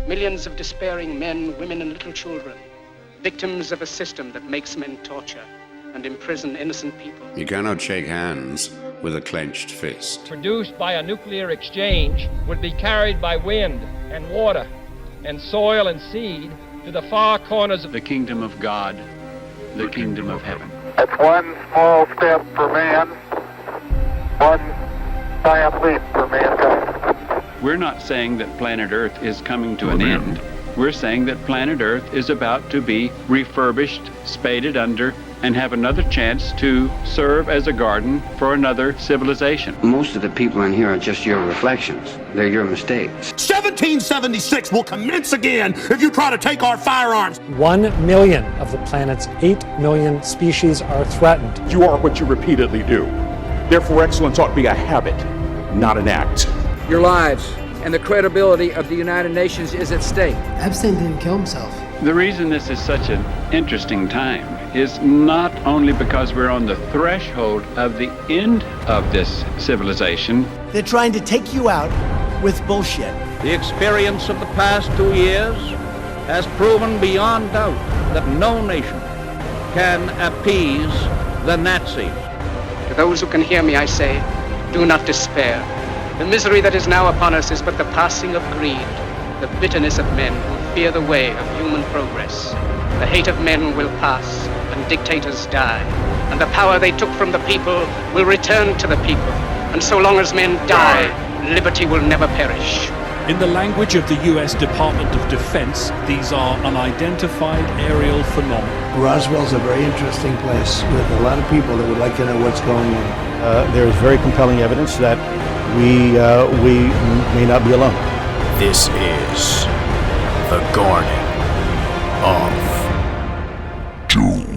Millions of despairing men, women, and little children, victims of a system that makes men torture and imprison innocent people. You cannot shake hands with a clenched fist. Produced by a nuclear exchange would be carried by wind and water and soil and seed to the far corners of the kingdom of God, the kingdom of heaven. It's one small step for man, one giant leap for mankind. We're not saying that planet Earth is coming to an end. We're saying that planet Earth is about to be refurbished, spaded under, and have another chance to serve as a garden for another civilization. Most of the people in here are just your reflections. They're your mistakes. 1776 will commence again if you try to take our firearms. 1 million of the planet's 8 million species are threatened. You are what you repeatedly do. Therefore, excellence ought to be a habit, not an act. Your lives and the credibility of the United Nations is at stake. Epstein didn't kill himself. The reason this is such an interesting time is not only because we're on the threshold of the end of this civilization. They're trying to take you out with bullshit. The experience of the past 2 years has proven beyond doubt that no nation can appease the Nazis. To those who can hear me, I say, do not despair. The misery that is now upon us is but the passing of greed, the bitterness of men who fear the way of human progress. The hate of men will pass, and dictators die, and the power they took from the people will return to the people. And so long as men die, liberty will never perish. In the language of the U.S. Department of Defense, these are unidentified aerial phenomena. Roswell's a very interesting place with a lot of people that would like to know what's going on. There is very compelling evidence that we may not be alone. This is the Garden of Doom.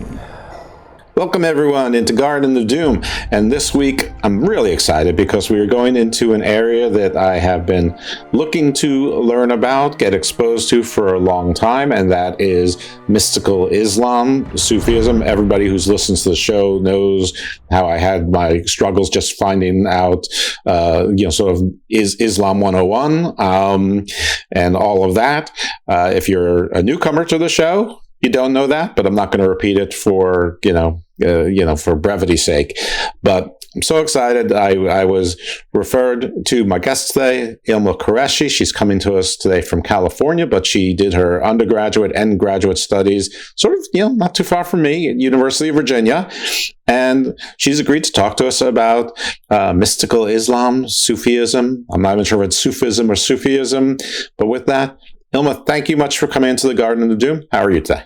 Welcome everyone into Garden of Doom, and this week I'm really excited because we are going into an area that I have been looking to learn about, get exposed to for a long time, and that is mystical Islam, Sufism. Everybody who's listened to the show knows how I had my struggles just finding out, sort of is Islam 101, and all of that. If you're a newcomer to the show, you don't know that, but I'm not going to repeat it for, for brevity's sake. But I'm so excited. I was referred to my guest today, Ilma Qureshi. She's coming to us today from California, but she did her undergraduate and graduate studies sort of, not too far from me at University of Virginia. And she's agreed to talk to us about mystical Islam, Sufism. I'm not even sure if it's Sufism or Sufism, but with that, Ilma, thank you much for coming into the Garden of Doom. How are you today?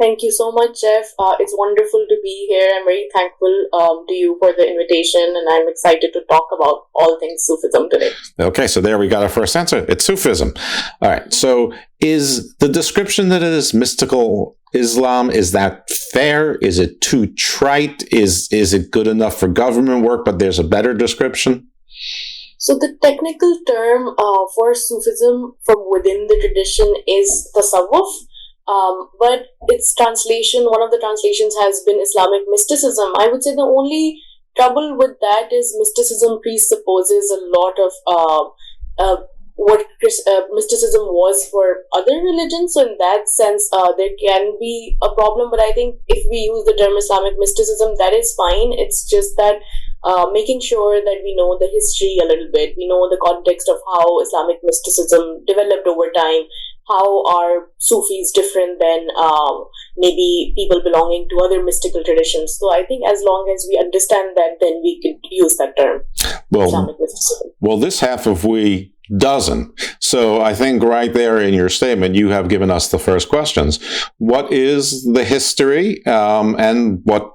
Thank you so much, Jeff. It's wonderful to be here. I'm very thankful to you for the invitation, and I'm excited to talk about all things Sufism today. Okay, so there we got our first answer. It's Sufism. All right, so is the description that it is mystical Islam, is that fair? Is it too trite? Is it good enough for government work, but there's a better description? So the technical term for Sufism from within the tradition is tasawwuf, but its translation, one of the translations has been Islamic mysticism. I would say the only trouble with that is mysticism presupposes a lot of what mysticism was for other religions. So in that sense, there can be a problem. But I think if we use the term Islamic mysticism, that is fine. It's just that making sure that we know the history a little bit, we know the context of how Islamic mysticism developed over time, how are Sufis different than maybe people belonging to other mystical traditions. So I think as long as we understand that, then we could use that term, Islamic mysticism. Well, this half of we doesn't. So I think right there in your statement, you have given us the first questions. What is the history and what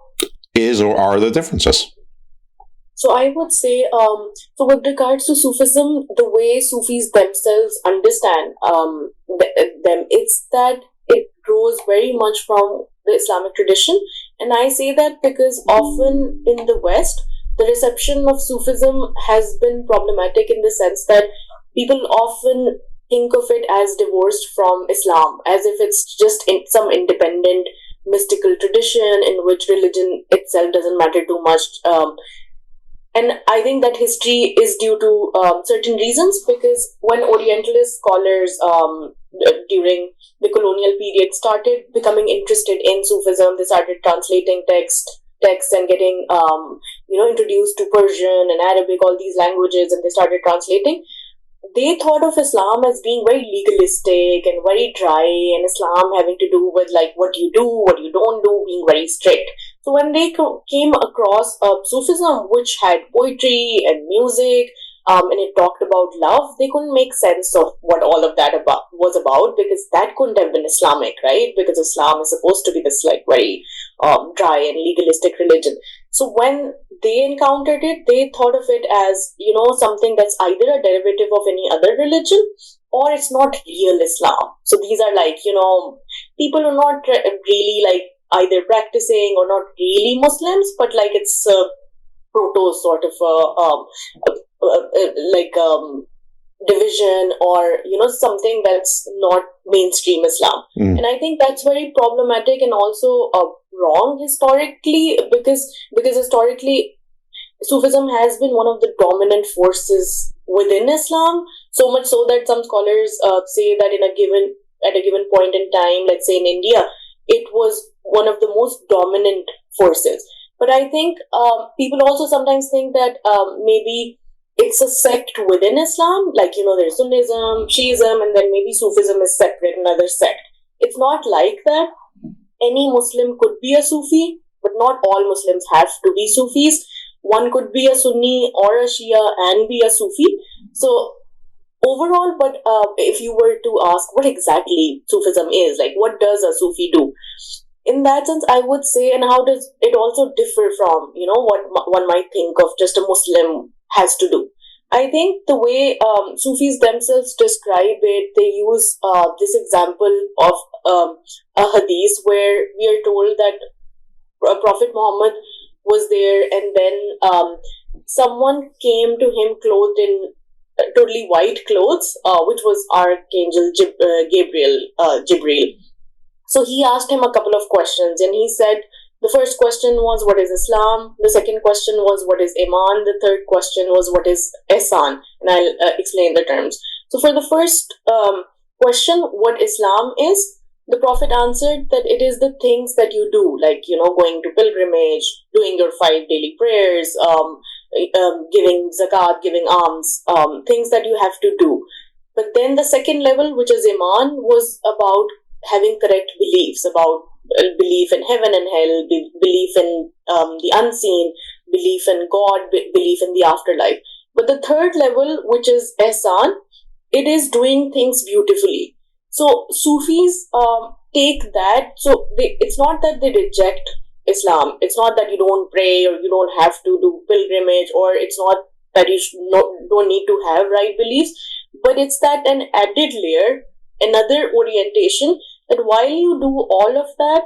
is or are the differences? So I would say, so with regards to Sufism, the way Sufis themselves understand them, it's that it grows very much from the Islamic tradition. And I say that because often in the West, the reception of Sufism has been problematic in the sense that people often think of it as divorced from Islam, as if it's just some independent mystical tradition in which religion itself doesn't matter too much. And I think that history is due to certain reasons, because when Orientalist scholars during the colonial period started becoming interested in Sufism, they started translating texts and getting introduced to Persian and Arabic, all these languages, and they started translating. They thought of Islam as being very legalistic and very dry, and Islam having to do with like what you do, what you don't do, being very strict. So when they came across Sufism, which had poetry and music, and it talked about love, they couldn't make sense of what all of that was about, because that couldn't have been Islamic, right? Because Islam is supposed to be this like very dry and legalistic religion. So when they encountered it, they thought of it as, something that's either a derivative of any other religion, or it's not real Islam. So these are like, people who are not really like either practicing or not really Muslims, but like it's a proto sort of division, or something that's not mainstream Islam. And I think that's very problematic and also wrong historically, because historically Sufism has been one of the dominant forces within Islam, so much so that some scholars say that at a given point in time, let's say in India, it was one of the most dominant forces. But I think people also sometimes think that maybe it's a sect within Islam, like, there's Sunnism, Shiism, and then maybe Sufism is separate, another sect. It's not like that. Any Muslim could be a Sufi, but not all Muslims have to be Sufis. One could be a Sunni or a Shia and be a Sufi. So overall, but if you were to ask what exactly Sufism is, like what does a Sufi do? In that sense, I would say, and how does it also differ from, what one might think of just a Muslim has to do? I think the way Sufis themselves describe it, they use this example of a hadith where we are told that Prophet Muhammad was there, and then someone came to him clothed in totally white clothes, which was Archangel Jibreel. So he asked him a couple of questions, and he said, the first question was, what is Islam? The second question was, what is Iman? The third question was, what is Ihsan? And I'll explain the terms. So for the first question, what Islam is, the Prophet answered that it is the things that you do, like, going to pilgrimage, doing your 5 daily prayers, giving zakat, giving alms, things that you have to do. But then the second level, which is Iman, was about having correct beliefs, about belief in heaven and hell, belief in the unseen, belief in God, belief in the afterlife. But the third level, which is Ihsan, it is doing things beautifully. So Sufis take that, so it's not that they reject Islam, it's not that you don't pray or you don't have to do pilgrimage, or it's not that you don't need to have right beliefs, but it's that an added layer, another orientation, that while you do all of that,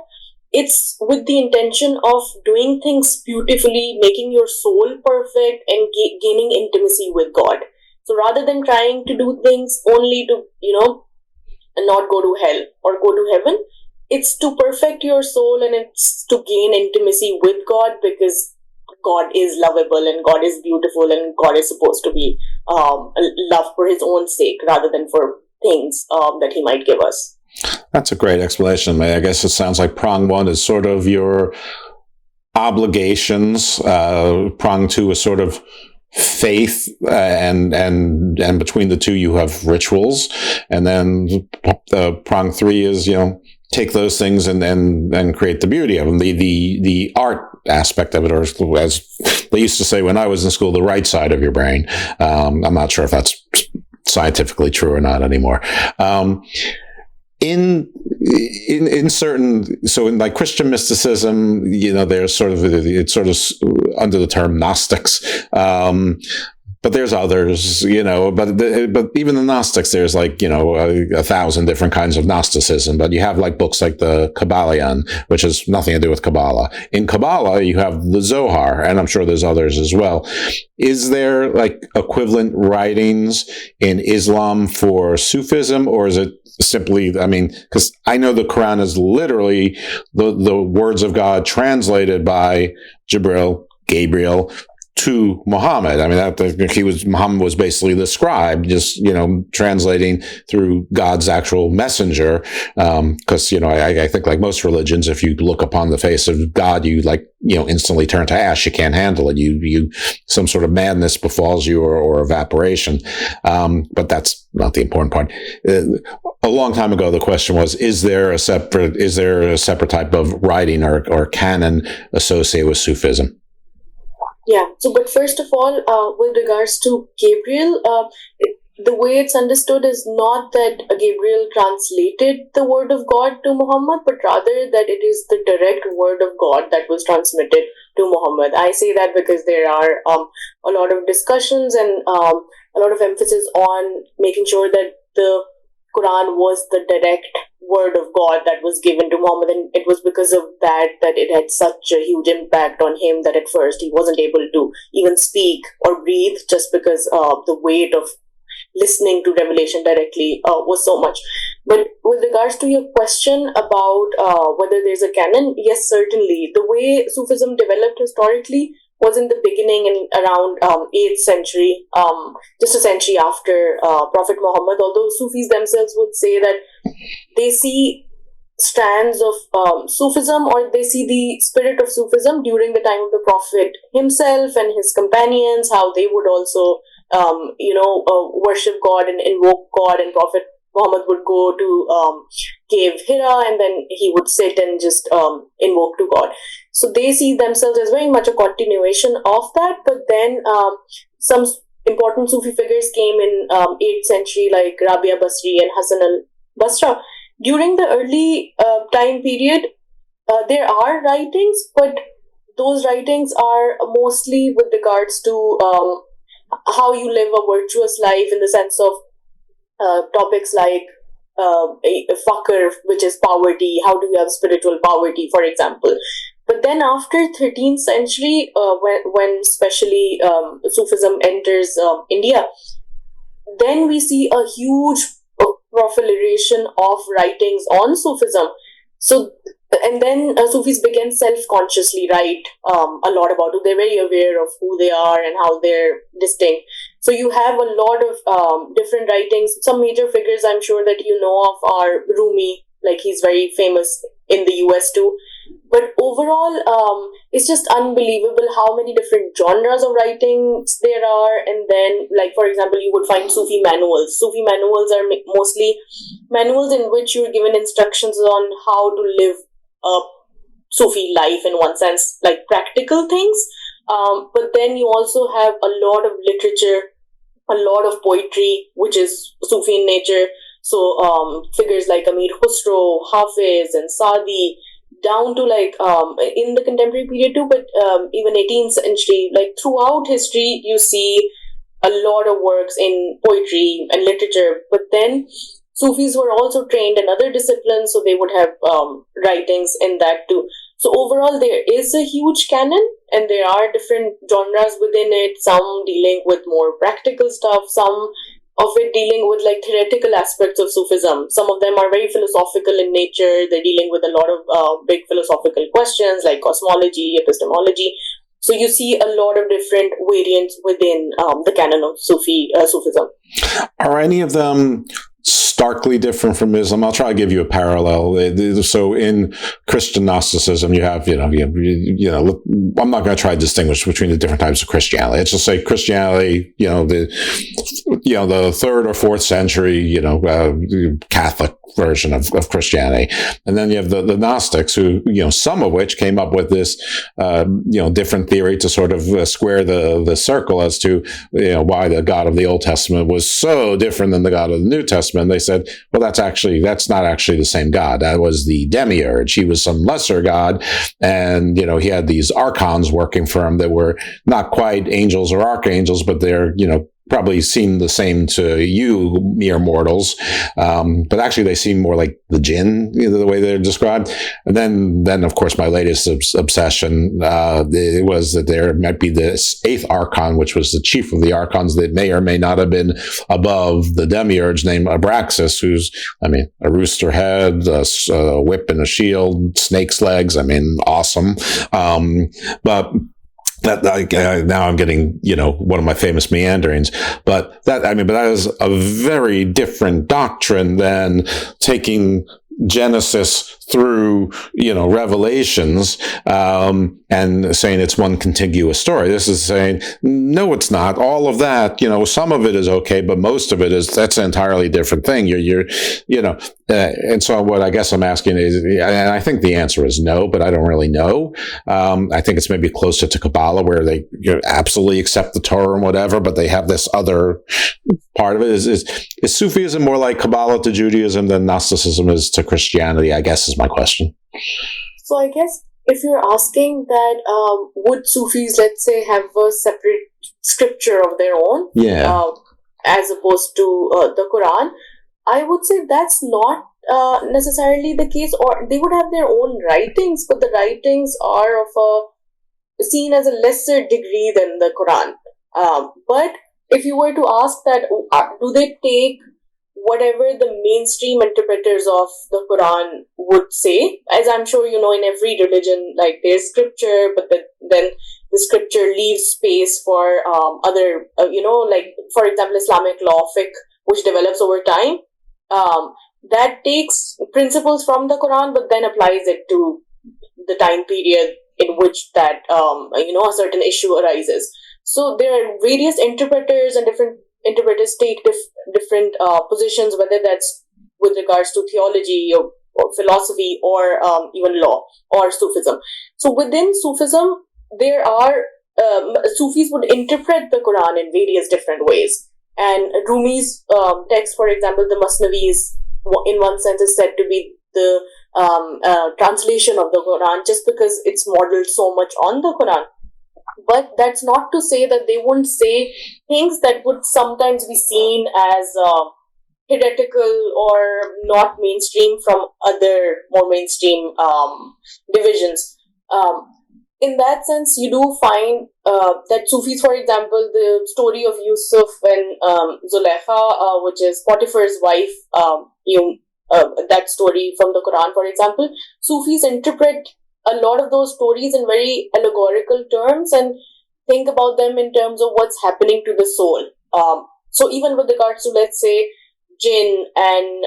it's with the intention of doing things beautifully, making your soul perfect, and gaining intimacy with God. So rather than trying to do things only to, and not go to hell or go to heaven, it's to perfect your soul, and it's to gain intimacy with God, because God is lovable and God is beautiful, and God is supposed to be loved for his own sake rather than for things that he might give us. That's a great explanation. I guess it sounds like prong one is sort of your obligations. Prong two is sort of faith, and between the two you have rituals, and then prong three is take those things and create the beauty of them, the art aspect of it, or as they used to say when I was in school, the right side of your brain. I'm not sure if that's scientifically true or not anymore. In certain, so in like Christian mysticism, there's it's sort of under the term Gnostics, but there's others, but even the Gnostics, there's like, 1,000 different kinds of Gnosticism, but you have like books like the Kabbalion, which has nothing to do with Kabbalah. In Kabbalah, you have the Zohar, and I'm sure there's others as well. Is there like equivalent writings in Islam for Sufism, or is it simply, because I know the Quran is literally the words of God translated by Gabriel, to Muhammad. I mean, Muhammad was basically the scribe, just, translating through God's actual messenger. Because, I think like most religions, if you look upon the face of God, you instantly turn to ash. You can't handle it. You some sort of madness befalls you or evaporation. But that's not the important part. A long time ago, the question was, is there a separate type of writing or canon associated with Sufism? Yeah. So, but first of all, with regards to Gabriel, the way it's understood is not that Gabriel translated the word of God to Muhammad, but rather that it is the direct word of God that was transmitted to Muhammad. I say that because there are a lot of discussions and a lot of emphasis on making sure that the Quran was the direct word of God that was given to Muhammad, and it was because of that it had such a huge impact on him that at first he wasn't able to even speak or breathe, just because the weight of listening to revelation directly was so much. But with regards to your question about whether there's a canon, yes, certainly. The way Sufism developed historically was in the beginning in around 8th century, just a century after Prophet Muhammad, although Sufis themselves would say that they see strands of Sufism, or they see the spirit of Sufism during the time of the Prophet himself and his companions, how they would also worship God and invoke God, and Prophet Muhammad would go to cave Hira, and then he would sit and just invoke to God. So they see themselves as very much a continuation of that. But then some important Sufi figures came in 8th century, like Rabia Basri and Hassan al-Basra. During the early time period, there are writings, but those writings are mostly with regards to how you live a virtuous life, in the sense of topics like fakr, which is poverty. How do you have spiritual poverty, for example? But then after 13th century, when especially Sufism enters India, then we see a huge proliferation of writings on Sufism. So, and then Sufis began self-consciously write a lot about it. They're very aware of who they are and how they're distinct. So you have a lot of different writings. Some major figures I'm sure that you know of are Rumi, like he's very famous in the US too. But overall, it's just unbelievable how many different genres of writings there are. And then, like, for example, you would find Sufi manuals. Sufi manuals are mostly manuals in which you're given instructions on how to live a Sufi life, in one sense, like practical things. But then you also have a lot of literature, a lot of poetry, which is Sufi in nature. So figures like Amir Khusro, Hafiz, and Saadi, down to like in the contemporary period too, but even 18th century, like throughout history, you see a lot of works in poetry and literature. But then Sufis were also trained in other disciplines, so they would have writings in that too. So overall, there is a huge canon, and there are different genres within it, some dealing with more practical stuff, some of it dealing with like theoretical aspects of Sufism. Some of them are very philosophical in nature. They're dealing with a lot of big philosophical questions like cosmology, epistemology. So you see a lot of different variants within the canon of Sufism. Are any of them starkly different from Islam? I'll try to give you a parallel. So in Christian Gnosticism, you have, I'm not going to try to distinguish between the different types of Christianity. Let's just say Christianity, the 3rd or 4th century, Catholic version of Christianity. And then you have the Gnostics who, some of which came up with this, different theory to sort of square the circle as to, why the God of the Old Testament was so different than the God of the New Testament. They said, well, that's not actually the same God. That was the demiurge. He was some lesser God. And, he had these archons working for him that were not quite angels or archangels, but they're, probably seem the same to you mere mortals, but actually they seem more like the Djinn, the way they're described. And then of course my latest obsession it was that there might be this 8th archon, which was the chief of the archons, that may or may not have been above the demiurge, named Abraxas, who's a rooster head, a whip and a shield, snake's legs. Awesome. But Now I'm getting, one of my famous meanderings, but that is a very different doctrine than taking Genesis through, Revelations, and saying it's one contiguous story. This is saying, no, it's not. All of that, some of it is okay, but most of it that's an entirely different thing. And so what I guess I'm asking is, and I think the answer is no, but I don't really know. I think it's maybe closer to Kabbalah, where they absolutely accept the Torah and whatever, but they have this other part of it. Is Sufism more like Kabbalah to Judaism than Gnosticism is to Christianity, I guess, is my question. So I guess if you're asking that, would Sufis, let's say, have a separate scripture of their own, as opposed to the Quran, I would say that's not necessarily the case, or they would have their own writings, but the writings are seen as a lesser degree than the Quran. But if you were to ask that, do they take whatever the mainstream interpreters of the Quran would say? As I'm sure you know, in every religion, like there's scripture, but then the scripture leaves space for other, like for example, Islamic law, fiqh, which develops over time. That takes principles from the Quran, but then applies it to the time period in which that a certain issue arises. So there are various interpreters, and different interpreters take different positions, whether that's with regards to theology or philosophy or even law or Sufism. So within Sufism, there are Sufis would interpret the Quran in various different ways. And Rumi's text, for example, the Masnavi, is in one sense is said to be the translation of the Quran, just because it's modeled so much on the Quran. But that's not to say that they wouldn't say things that would sometimes be seen as heretical or not mainstream from other more mainstream divisions. In that sense, you do find that Sufis, for example, the story of Yusuf and Zulekha, which is Potiphar's wife, that story from the Quran, for example, Sufis interpret a lot of those stories in very allegorical terms and think about them in terms of what's happening to the soul. So even with regards to, let's say, Djinn and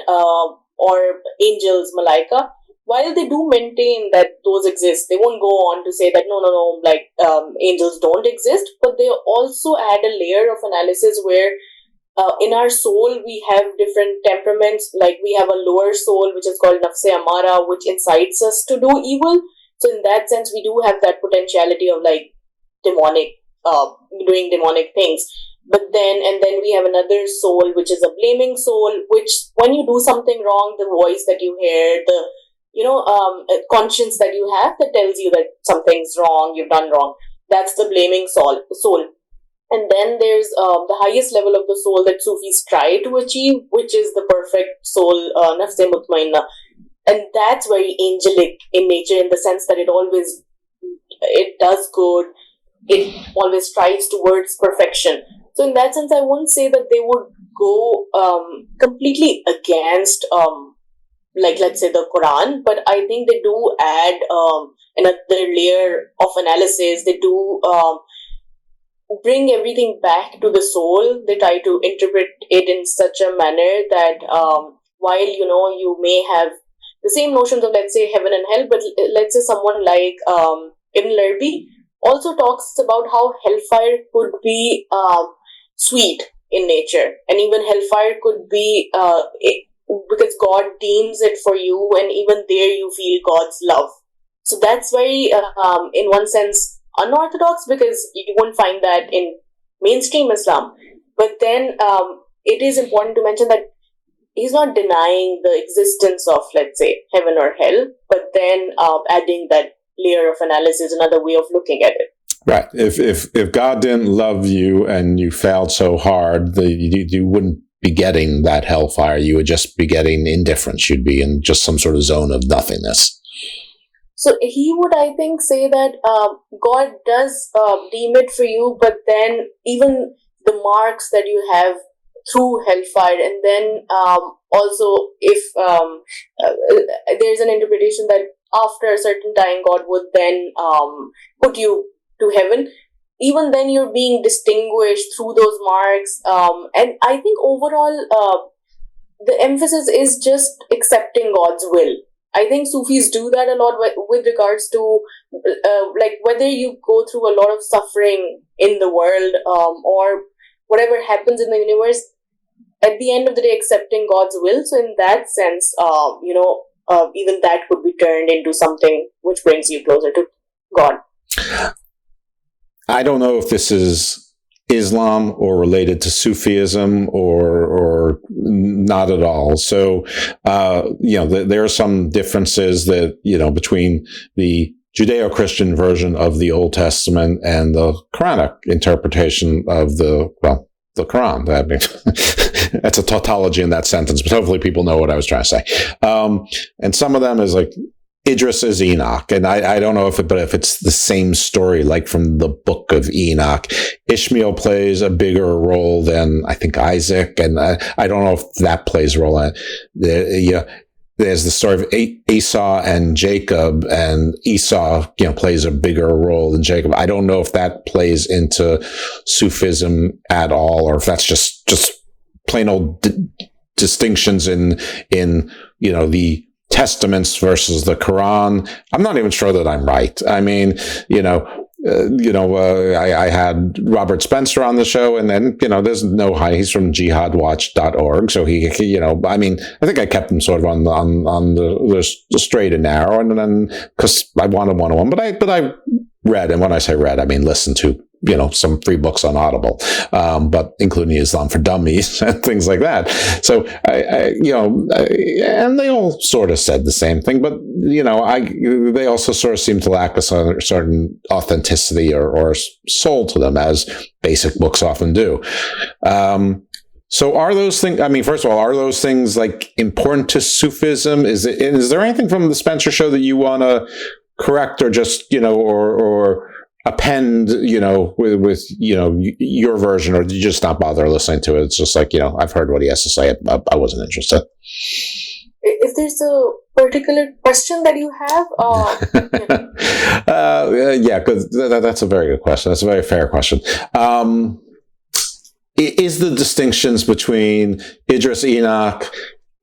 or angels, Malaika, while they do maintain that those exist, they won't go on to say that no, like angels don't exist, but they also add a layer of analysis where in our soul we have different temperaments. Like we have a lower soul which is called Nafse Amara, which incites us to do evil. So in that sense, we do have that potentiality of like demonic, doing demonic things. But then we have another soul, which is a blaming soul, which when you do something wrong, the voice that you hear, the conscience that you have that tells you that something's wrong, you've done wrong. That's the blaming soul. And then there's the highest level of the soul that Sufis try to achieve, which is the perfect soul, Nafse Mutmainna. And that's very angelic in nature, in the sense that it does good, it always strives towards perfection. So in that sense, I wouldn't say that they would go completely against, like let's say the Quran, but I think they do add another layer of analysis. They do bring everything back to the soul. They try to interpret it in such a manner that while you may have the same notions of, let's say, heaven and hell, but let's say someone like Ibn Arabi also talks about how hellfire could be sweet in nature, and even hellfire could be because God deems it for you, and even there you feel God's love. So that's very, in one sense, unorthodox, because you won't find that in mainstream Islam. But then it is important to mention that he's not denying the existence of, let's say, heaven or hell, but then adding that layer of analysis, another way of looking at it. Right. If God didn't love you and you failed so hard, you wouldn't be getting that hellfire. You would just be getting indifference. You'd be in just some sort of zone of nothingness. So he would, I think, say that God does deem it for you, but then even the marks that you have through hellfire, and then also if there's an interpretation that after a certain time God would then put you to heaven. even then you're being distinguished through those marks. And I think overall, the emphasis is just accepting God's will. I think Sufis do that a lot with regards to like whether you go through a lot of suffering in the world or whatever happens in the universe, at the end of the day, accepting God's will. So in that sense, even that could be turned into something which brings you closer to God. I don't know if this is Islam or related to Sufism or not at all. So, there are some differences that, between the Judeo-Christian version of the Old Testament and the Quranic interpretation of the Quran. I mean, that's a tautology in that sentence, but hopefully people know what I was trying to say. And some of them is like, Idris is Enoch, and I don't know if it's the same story, like from the book of Enoch. Ishmael plays a bigger role than I think Isaac, and I don't know if that plays a role. There's the story of Esau and Jacob, and Esau, plays a bigger role than Jacob. I don't know if that plays into Sufism at all, or if that's just plain old distinctions in the Testaments versus the Quran. I'm not even sure that I'm right. I mean, I had Robert Spencer on the show, and then, there's no high. He's from jihadwatch.org. So he, I think I kept him sort of on the straight and narrow, and then because I wanted one-on-one, but I read, and when I say read, I mean listen to, some free books on Audible, but including Islam for Dummies and things like that. So and they all sort of said the same thing, but they also sort of seem to lack a certain authenticity or soul to them, as basic books often do. So are those things, first of all, are those things like important to Sufism? Is there anything from the Spencer show that you want to correct or just, or append, with your version, or did you just not bother listening to it? It's just like, I've heard what he has to say. I wasn't interested. If there's a particular question that you have, yeah, because that's a very good question. That's a very fair question. Is the distinctions between Idris, Enoch,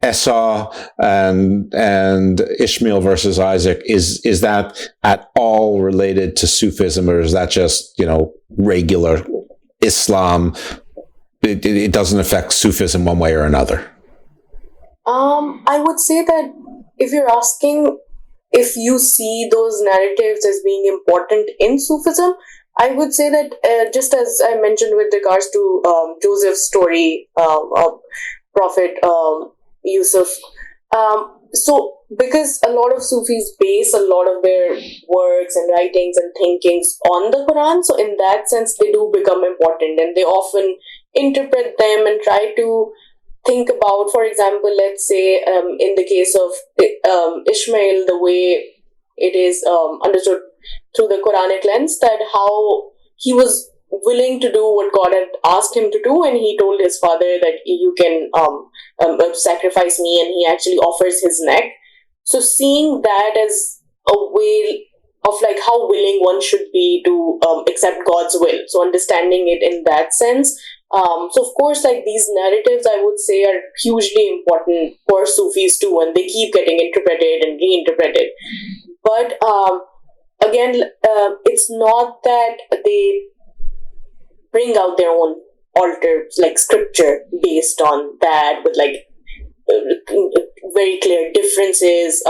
Esau, and Ishmael versus Isaac, is that at all related to Sufism, or is that just, regular Islam? It doesn't affect Sufism one way or another? I would say that if you're asking if you see those narratives as being important in Sufism, I would say that just as I mentioned with regards to Joseph's story, Prophet Yusuf. So because a lot of Sufis base a lot of their works and writings and thinkings on the Quran, so in that sense they do become important, and they often interpret them and try to think about, for example, let's say in the case of Ishmael, the way it is understood through the Quranic lens, that how he was willing to do what God had asked him to do, and he told his father that you can sacrifice me, and he actually offers his neck. So seeing that as a way of like how willing one should be to accept God's will, so understanding it in that sense. So of course, like these narratives, I would say, are hugely important for Sufis too, and they keep getting interpreted and reinterpreted. But again, it's not that they bring out their own altars, like scripture based on that, with like very clear differences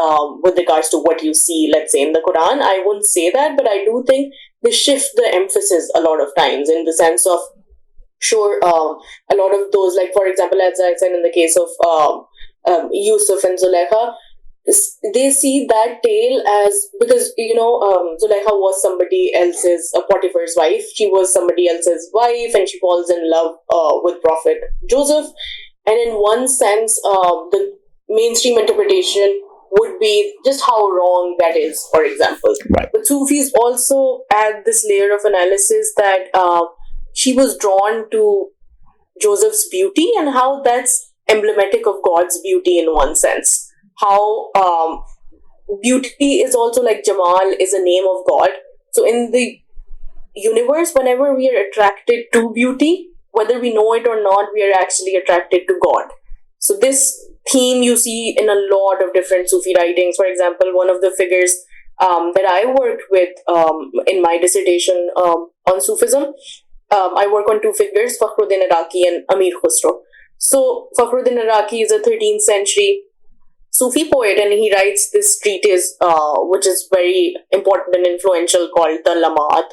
with regards to what you see, let's say, in the Quran. I wouldn't say that, but I do think they shift the emphasis a lot of times, in the sense of, sure, a lot of those, like for example, as I said in the case of Yusuf and Zulaikha, they see that tale as, because Zulaikha was somebody else's, Potiphar's wife. She was somebody else's wife, and she falls in love with Prophet Joseph. And in one sense, the mainstream interpretation would be just how wrong that is, for example. Right. But Sufis also add this layer of analysis that she was drawn to Joseph's beauty, and how that's emblematic of God's beauty in one sense. How beauty is also like Jamal is a name of God. So in the universe, whenever we are attracted to beauty, whether we know it or not, we are actually attracted to God. So this theme you see in a lot of different Sufi writings. For example, one of the figures that I worked with in my dissertation on Sufism, I work on two figures, Fakhruddin Iraqi and Amir Khusro. So Fakhruddin Iraqi is a 13th century Sufi poet, and he writes this treatise, which is very important and influential, called the Lamat,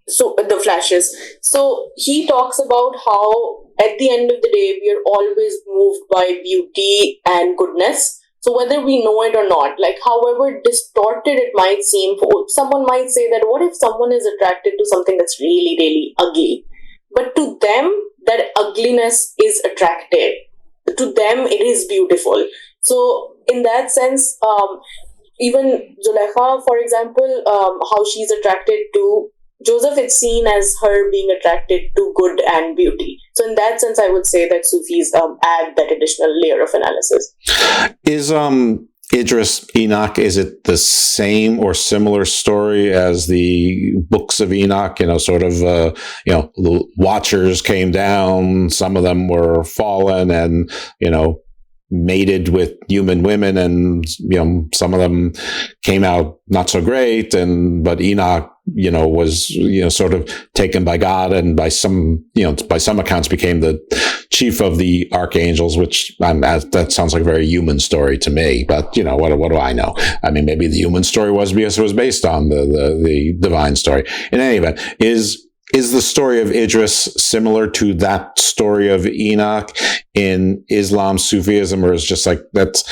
so the flashes. So he talks about how at the end of the day, we are always moved by beauty and goodness. So whether we know it or not, like however distorted it might seem, someone might say that what if someone is attracted to something that's really, really ugly? But to them, that ugliness is attractive. To them, it is beautiful. So in that sense, even Zulekha, for example, how she's attracted to Joseph, it's seen as her being attracted to good and beauty. So in that sense, I would say that Sufis add that additional layer of analysis. Is Idris, Enoch, is it the same or similar story as the books of Enoch? Sort of, the watchers came down, some of them were fallen and, mated with human women, and, some of them came out not so great, but Enoch, was, sort of taken by God, and by some accounts became the chief of the archangels, which that sounds like a very human story to me. But what do I know? I mean, maybe the human story was because it was based on the divine story. In any event, is the story of Idris similar to that story of Enoch in Islam, Sufism, or is just like that's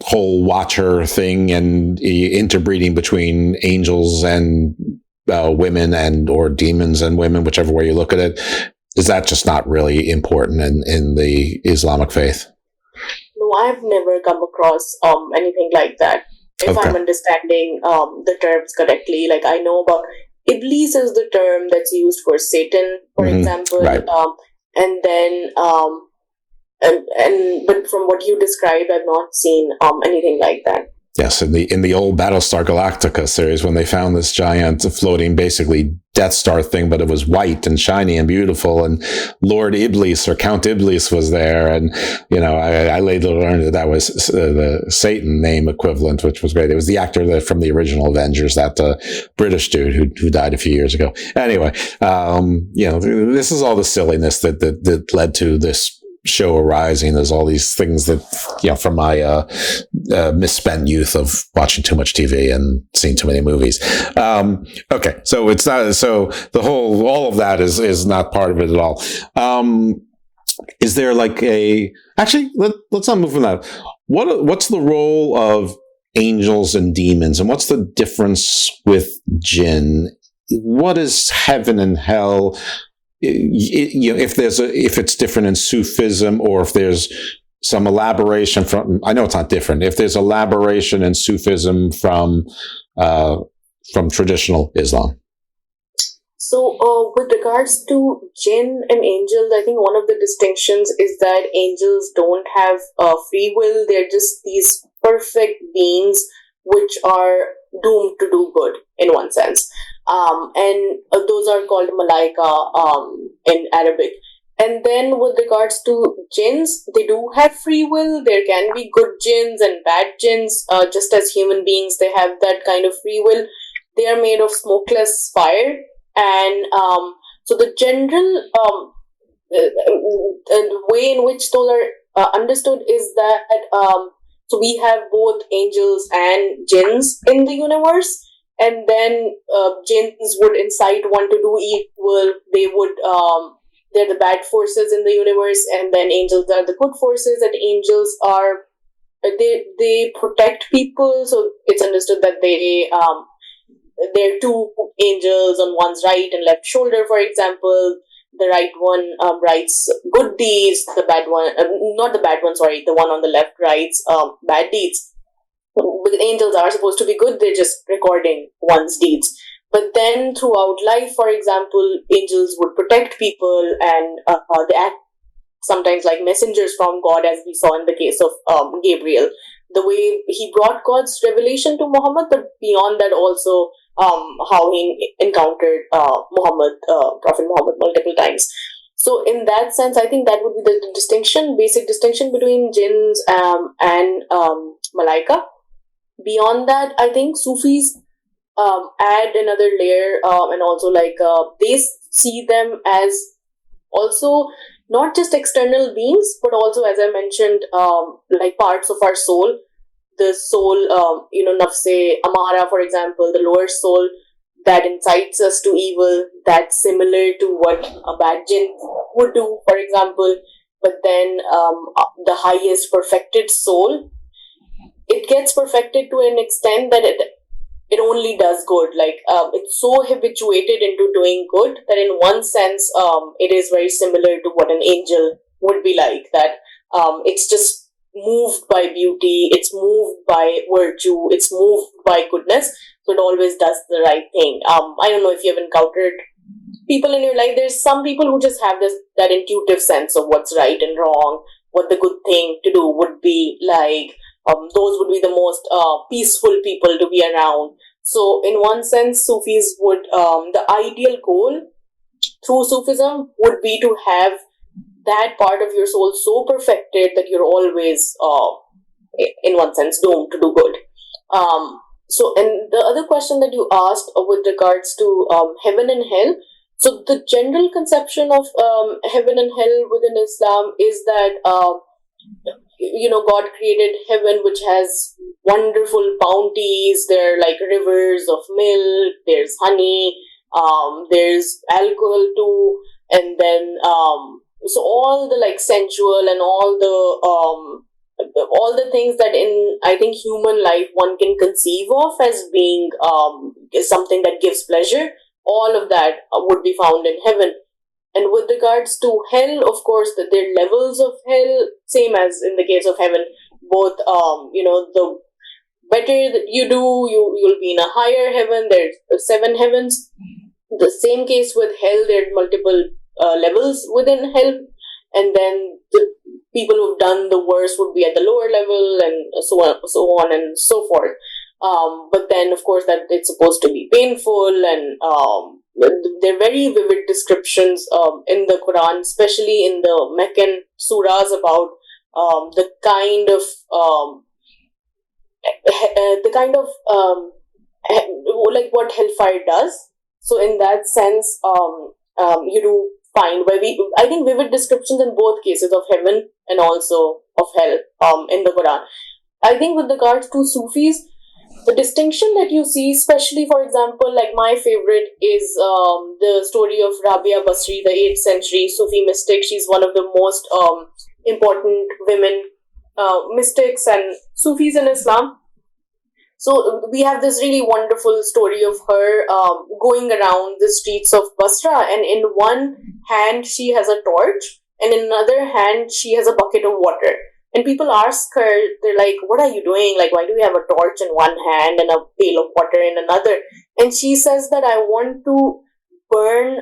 whole watcher thing and interbreeding between angels and women or demons and women, whichever way you look at it? Is that just not really important in the Islamic faith? No, I've never come across anything like that. If I'm understanding the terms correctly, like I know about Iblis is the term that's used for Satan, for example, right. And then but from what you described, I've not seen anything like that. Yes, in the old Battlestar Galactica series, when they found this giant floating, basically Death Star thing, but it was white and shiny and beautiful, and Lord Iblis or Count Iblis was there, and I later learned that was the Satan name equivalent, which was great. It was the actor from the original Avengers, that British dude who died a few years ago. Anyway, this is all the silliness that led to this show arising. There's all these things that, from my misspent youth of watching too much TV and seeing too many movies. Okay, so it's not, so all of that is not part of it at all. Is there like actually, let's not move from that. What's the role of angels and demons, and what's the difference with Djinn? What is heaven and hell? If it's different in Sufism, or if there's some elaboration from, I know it's not different, if there's elaboration in Sufism from traditional Islam. So with regards to Jinn and angels, I think one of the distinctions is that angels don't have free will. They're just these perfect beings which are doomed to do good in one sense. And those are called malaika in Arabic. And then with regards to jinns, they do have free will. There can be good jinns and bad jinns. Just as human beings, they have that kind of free will. They are made of smokeless fire. And so the general way in which those are understood is that so we have both angels and jinns in the universe. And then jinns would incite one to do evil. They would, they're the bad forces in the universe, and then angels are the good forces. And angels are, they protect people. So it's understood that there are two angels on one's right and left shoulder, for example. The right one writes good deeds. The bad one, not the bad one, sorry, the one on the left writes bad deeds. But angels are supposed to be good, they're just recording one's deeds. But then throughout life, for example, angels would protect people, and they act sometimes like messengers from God, as we saw in the case of Gabriel. The way he brought God's revelation to Muhammad, but beyond that also, how he encountered Prophet Muhammad multiple times. So in that sense, I think that would be the basic distinction between jinns and malaika. Beyond that, I think Sufis add another layer, and also they see them as also not just external beings, but also, as I mentioned, like parts of our soul. The soul, nafse amara, for example, the lower soul that incites us to evil, that's similar to what a bad jinn would do, for example. But then the highest perfected soul, it gets perfected to an extent that it only does good. It's so habituated into doing good that in one sense, it is very similar to what an angel would be like. That it's just moved by beauty, it's moved by virtue, it's moved by goodness, so it always does the right thing. I don't know if you've encountered people in your life. There's some people who just have that intuitive sense of what's right and wrong, what the good thing to do would be like. Those would be the most peaceful people to be around. So in one sense, Sufis would, the ideal goal through Sufism would be to have that part of your soul so perfected that you're always, in one sense, doomed to do good. And the other question that you asked with regards to heaven and hell, so the general conception of heaven and hell within Islam is that, God created heaven, which has wonderful bounties. There are like rivers of milk, there's honey, there's alcohol too, and then so all the sensual and all the things that in, I think, human life one can conceive of as being something that gives pleasure, all of that would be found in heaven. And with regards to hell, of course, that there are levels of hell, same as in the case of heaven. Both, the better that you do, you'll be in a higher heaven. There's 7 heavens. The same case with hell. There are multiple levels within hell, and then the people who've done the worst would be at the lower level, and so on and so forth. But then, of course, that it's supposed to be painful, and there are very vivid descriptions in the Quran, especially in the Meccan surahs, about the kind of what hellfire does. So in that sense, you do find I think vivid descriptions in both cases of heaven and also of hell in the Quran. I think with regards to Sufis, the distinction that you see, especially, for example, like my favorite is the story of Rabia Basri, the 8th century Sufi mystic. She's one of the most important women mystics and Sufis in Islam. So we have this really wonderful story of her going around the streets of Basra, and in one hand she has a torch, and in another hand she has a bucket of water. And people ask her, they're like, what are you doing? Like, why do you have a torch in one hand and a pail of water in another? And she says that I want to burn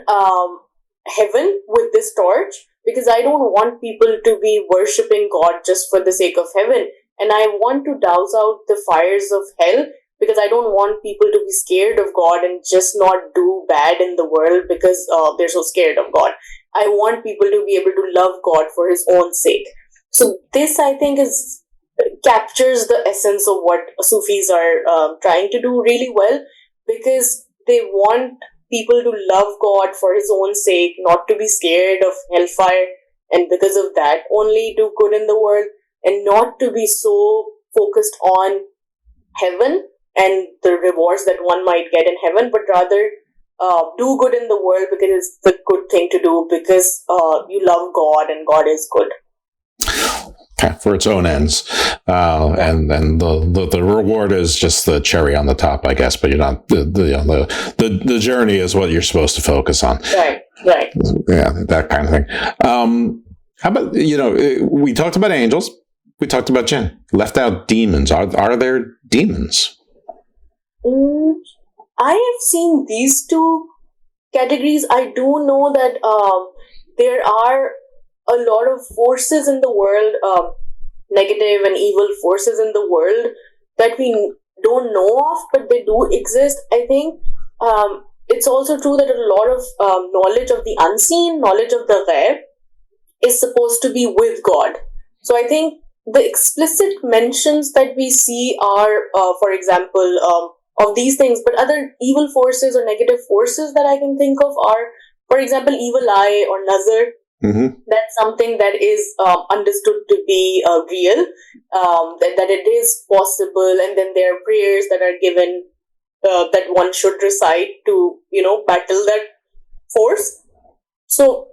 heaven with this torch, because I don't want people to be worshipping God just for the sake of heaven. And I want to douse out the fires of hell, because I don't want people to be scared of God and just not do bad in the world because they're so scared of God. I want people to be able to love God for His own sake. So this, I think, captures the essence of what Sufis are trying to do really well, because they want people to love God for His own sake, not to be scared of hellfire, and because of that, only do good in the world, and not to be so focused on heaven and the rewards that one might get in heaven, but rather do good in the world because it's the good thing to do, because you love God and God is good. For its own ends, and then the reward is just the cherry on the top, I guess. But you're not the journey is what you're supposed to focus on. Right. Yeah, that kind of thing. How about we talked about angels, we talked about jinn, left out demons. Are there demons? I have seen these two categories. I do know that there are a lot of forces in the world, negative and evil forces in the world that we don't know of, but they do exist. I think it's also true that a lot of knowledge of the unseen, knowledge of the ghaib, is supposed to be with God. So I think the explicit mentions that we see are, for example, of these things, but other evil forces or negative forces that I can think of are, for example, evil eye or nazar. Mm-hmm. That's something that is understood to be real, that it is possible, and then there are prayers that are given that one should recite to, battle that force. So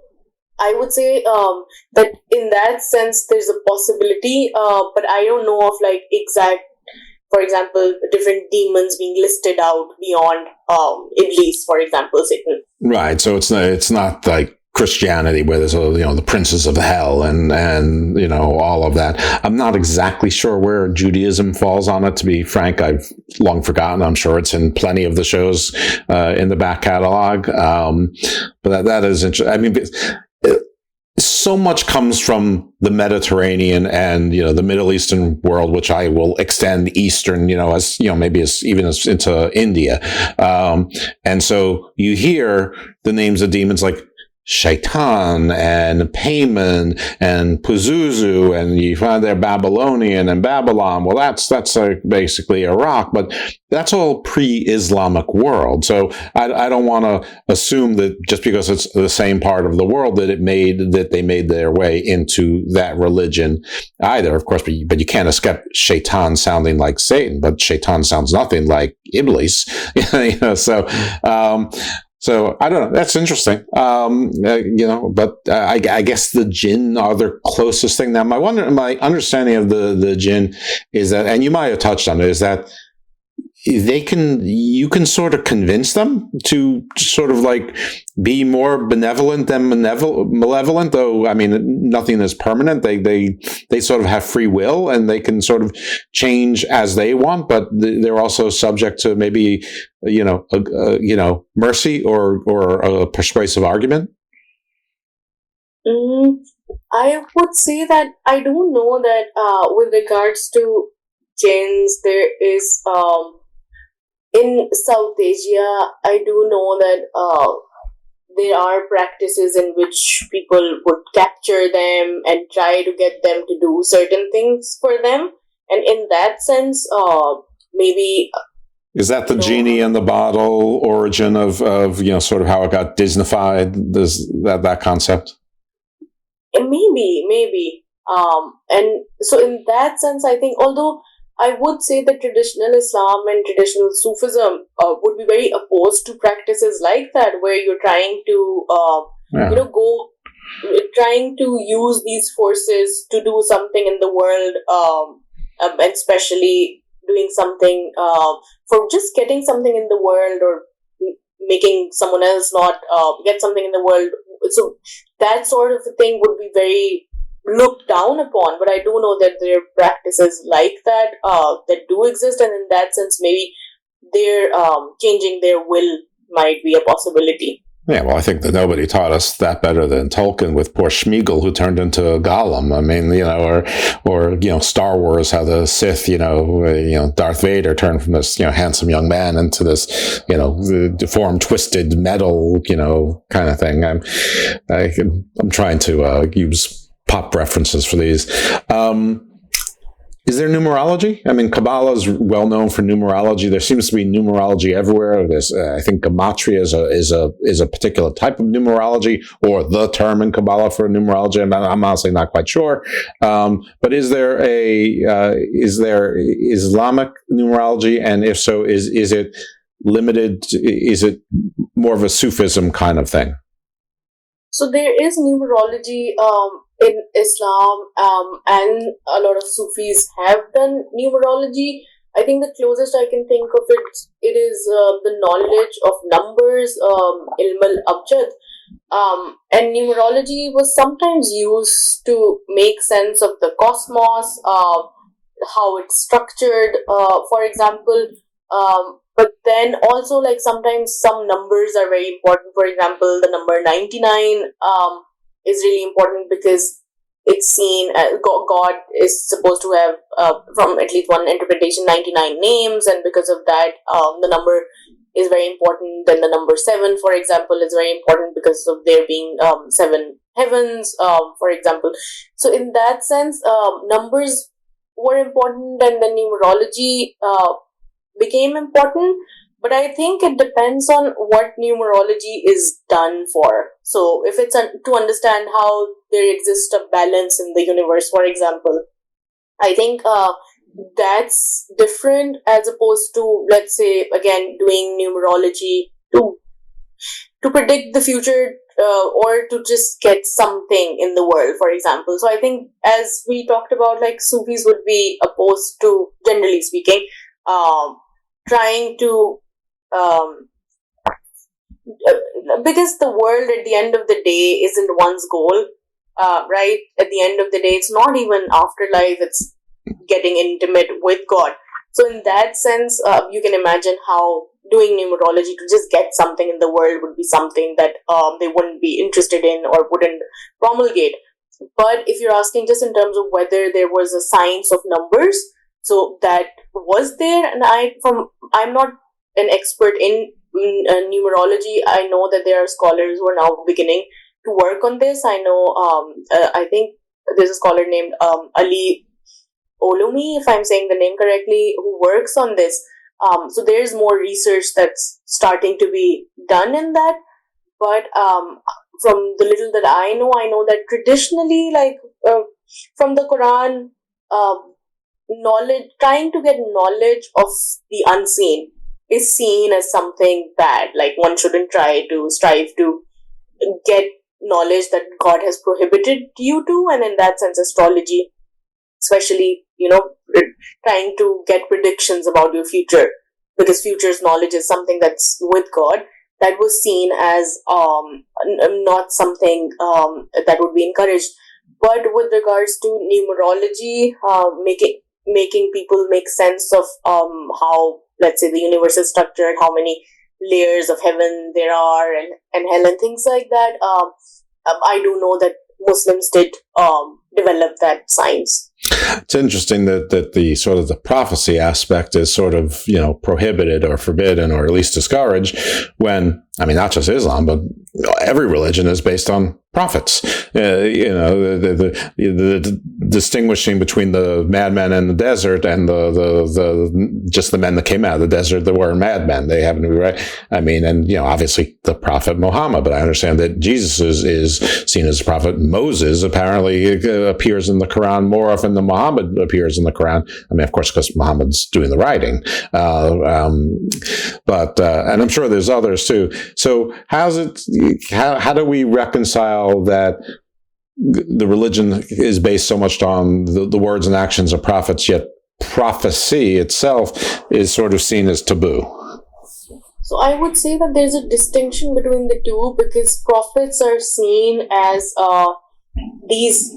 I would say that in that sense, there's a possibility, but I don't know of like exact, for example, different demons being listed out beyond Iblis, for example, Satan. Right. So it's not like Christianity where there's the princes of hell and all of that. I'm not exactly sure where Judaism falls on it, to be frank. I've long forgotten. I'm sure it's in plenty of the shows in the back catalog. But that is interesting. I mean, so much comes from the Mediterranean and the Middle Eastern world, which I will extend Eastern, as maybe even as into India. And so you hear the names of demons like Shaitan and Payman and Pazuzu, and you find they're Babylonian and Babylon. Well, that's basically Iraq, but that's all pre-Islamic world. So I don't want to assume that just because it's the same part of the world that they made their way into that religion either. Of course, but you can't escape Shaitan sounding like Satan, but Shaitan sounds nothing like Iblis. So I don't know. That's interesting. But I guess the Djinn are the closest thing. Now, my understanding of the Djinn is that, and you might have touched on it, is that you can sort of convince them to sort of like be more benevolent than malevolent, though, I mean, nothing is permanent. They sort of have free will and they can sort of change as they want, but they're also subject to maybe, mercy or a persuasive argument. I would say that I do know that with regards to jinns, there is in South Asia, I do know that there are practices in which people would capture them and try to get them to do certain things for them. And in that sense, maybe... Is that the genie in the bottle origin of sort of how it got Disneyfied? Does that concept? Maybe. And so in that sense, I think, although I would say that traditional Islam and traditional Sufism would be very opposed to practices like that, where you're trying to, trying to use these forces to do something in the world, and especially doing something for just getting something in the world or making someone else not get something in the world. So that sort of a thing would be very looked down upon, but I do know that there are practices like that that do exist, and in that sense, maybe their changing their will might be a possibility. Yeah, well, I think that nobody taught us that better than Tolkien with poor Smeagol, who turned into Gollum. I mean, or Star Wars, how the Sith, Darth Vader turned from this, handsome young man into this, deformed, twisted metal, kind of thing. I'm trying to use pop references for these. Is there numerology? I mean, Kabbalah is well known for numerology. There seems to be numerology everywhere. There's, I think, gematria is a particular type of numerology, or the term in Kabbalah for numerology. I'm honestly not quite sure. But is there Islamic numerology, and if so, is it limited? Is it more of a Sufism kind of thing? So there is numerology in Islam, and a lot of Sufis have done numerology. I think the closest I can think of it is the knowledge of numbers, Ilma Abjad. And numerology was sometimes used to make sense of the cosmos, how it's structured, for example. But then also, like, sometimes some numbers are very important. For example, the number 99 is really important because it's seen God is supposed to have, from at least one interpretation, 99 names, and because of that, the number is very important. Then the number 7, for example, is very important because of there being 7 heavens, for example. So in that sense, numbers were important, and then numerology became important. But I think it depends on what numerology is done for. So if it's to understand how there exists a balance in the universe, for example, I think that's different as opposed to, let's say, again, doing numerology to predict the future or to just get something in the world, for example. So I think, as we talked about, like, Sufis would be opposed to, generally speaking, trying to because the world at the end of the day isn't one's goal, right? At the end of the day, it's not even afterlife, it's getting intimate with God. So in that sense, you can imagine how doing numerology to just get something in the world would be something that they wouldn't be interested in or wouldn't promulgate. But if you're asking just in terms of whether there was a science of numbers, so that was there, and I'm not an expert in numerology. I know that there are scholars who are now beginning to work on this. I know, I think there's a scholar named Ali Olumi, if I'm saying the name correctly, who works on this. So there's more research that's starting to be done in that. But from the little that I know that traditionally, like from the Quran, knowledge, trying to get knowledge of the unseen is seen as something bad. Like, one shouldn't strive to get knowledge that God has prohibited you to. And in that sense, astrology, especially, trying to get predictions about your future, because future's knowledge is something that's with God, that was seen as not something that would be encouraged. But with regards to numerology, making people make sense of how, let's say, the universe is structured, how many layers of heaven there are, and hell, and things like that, I do know that Muslims did develop that science. It's interesting that the sort of the prophecy aspect is sort of, prohibited or forbidden or at least discouraged, when, I mean, not just Islam, but every religion is based on prophets. The distinguishing between the madmen in the desert and the just the men that came out of the desert that were madmen. They happen to be right. I mean, and obviously the prophet Muhammad, but I understand that Jesus is seen as a prophet. Moses apparently appears in the Quran more often than Muhammad appears in the Quran. I mean, of course, because Muhammad's doing the writing, but and I'm sure there's others too. So how do we reconcile that the religion is based so much on the words and actions of prophets, yet prophecy itself is sort of seen as taboo? So I would say that there's a distinction between the two, because prophets are seen as these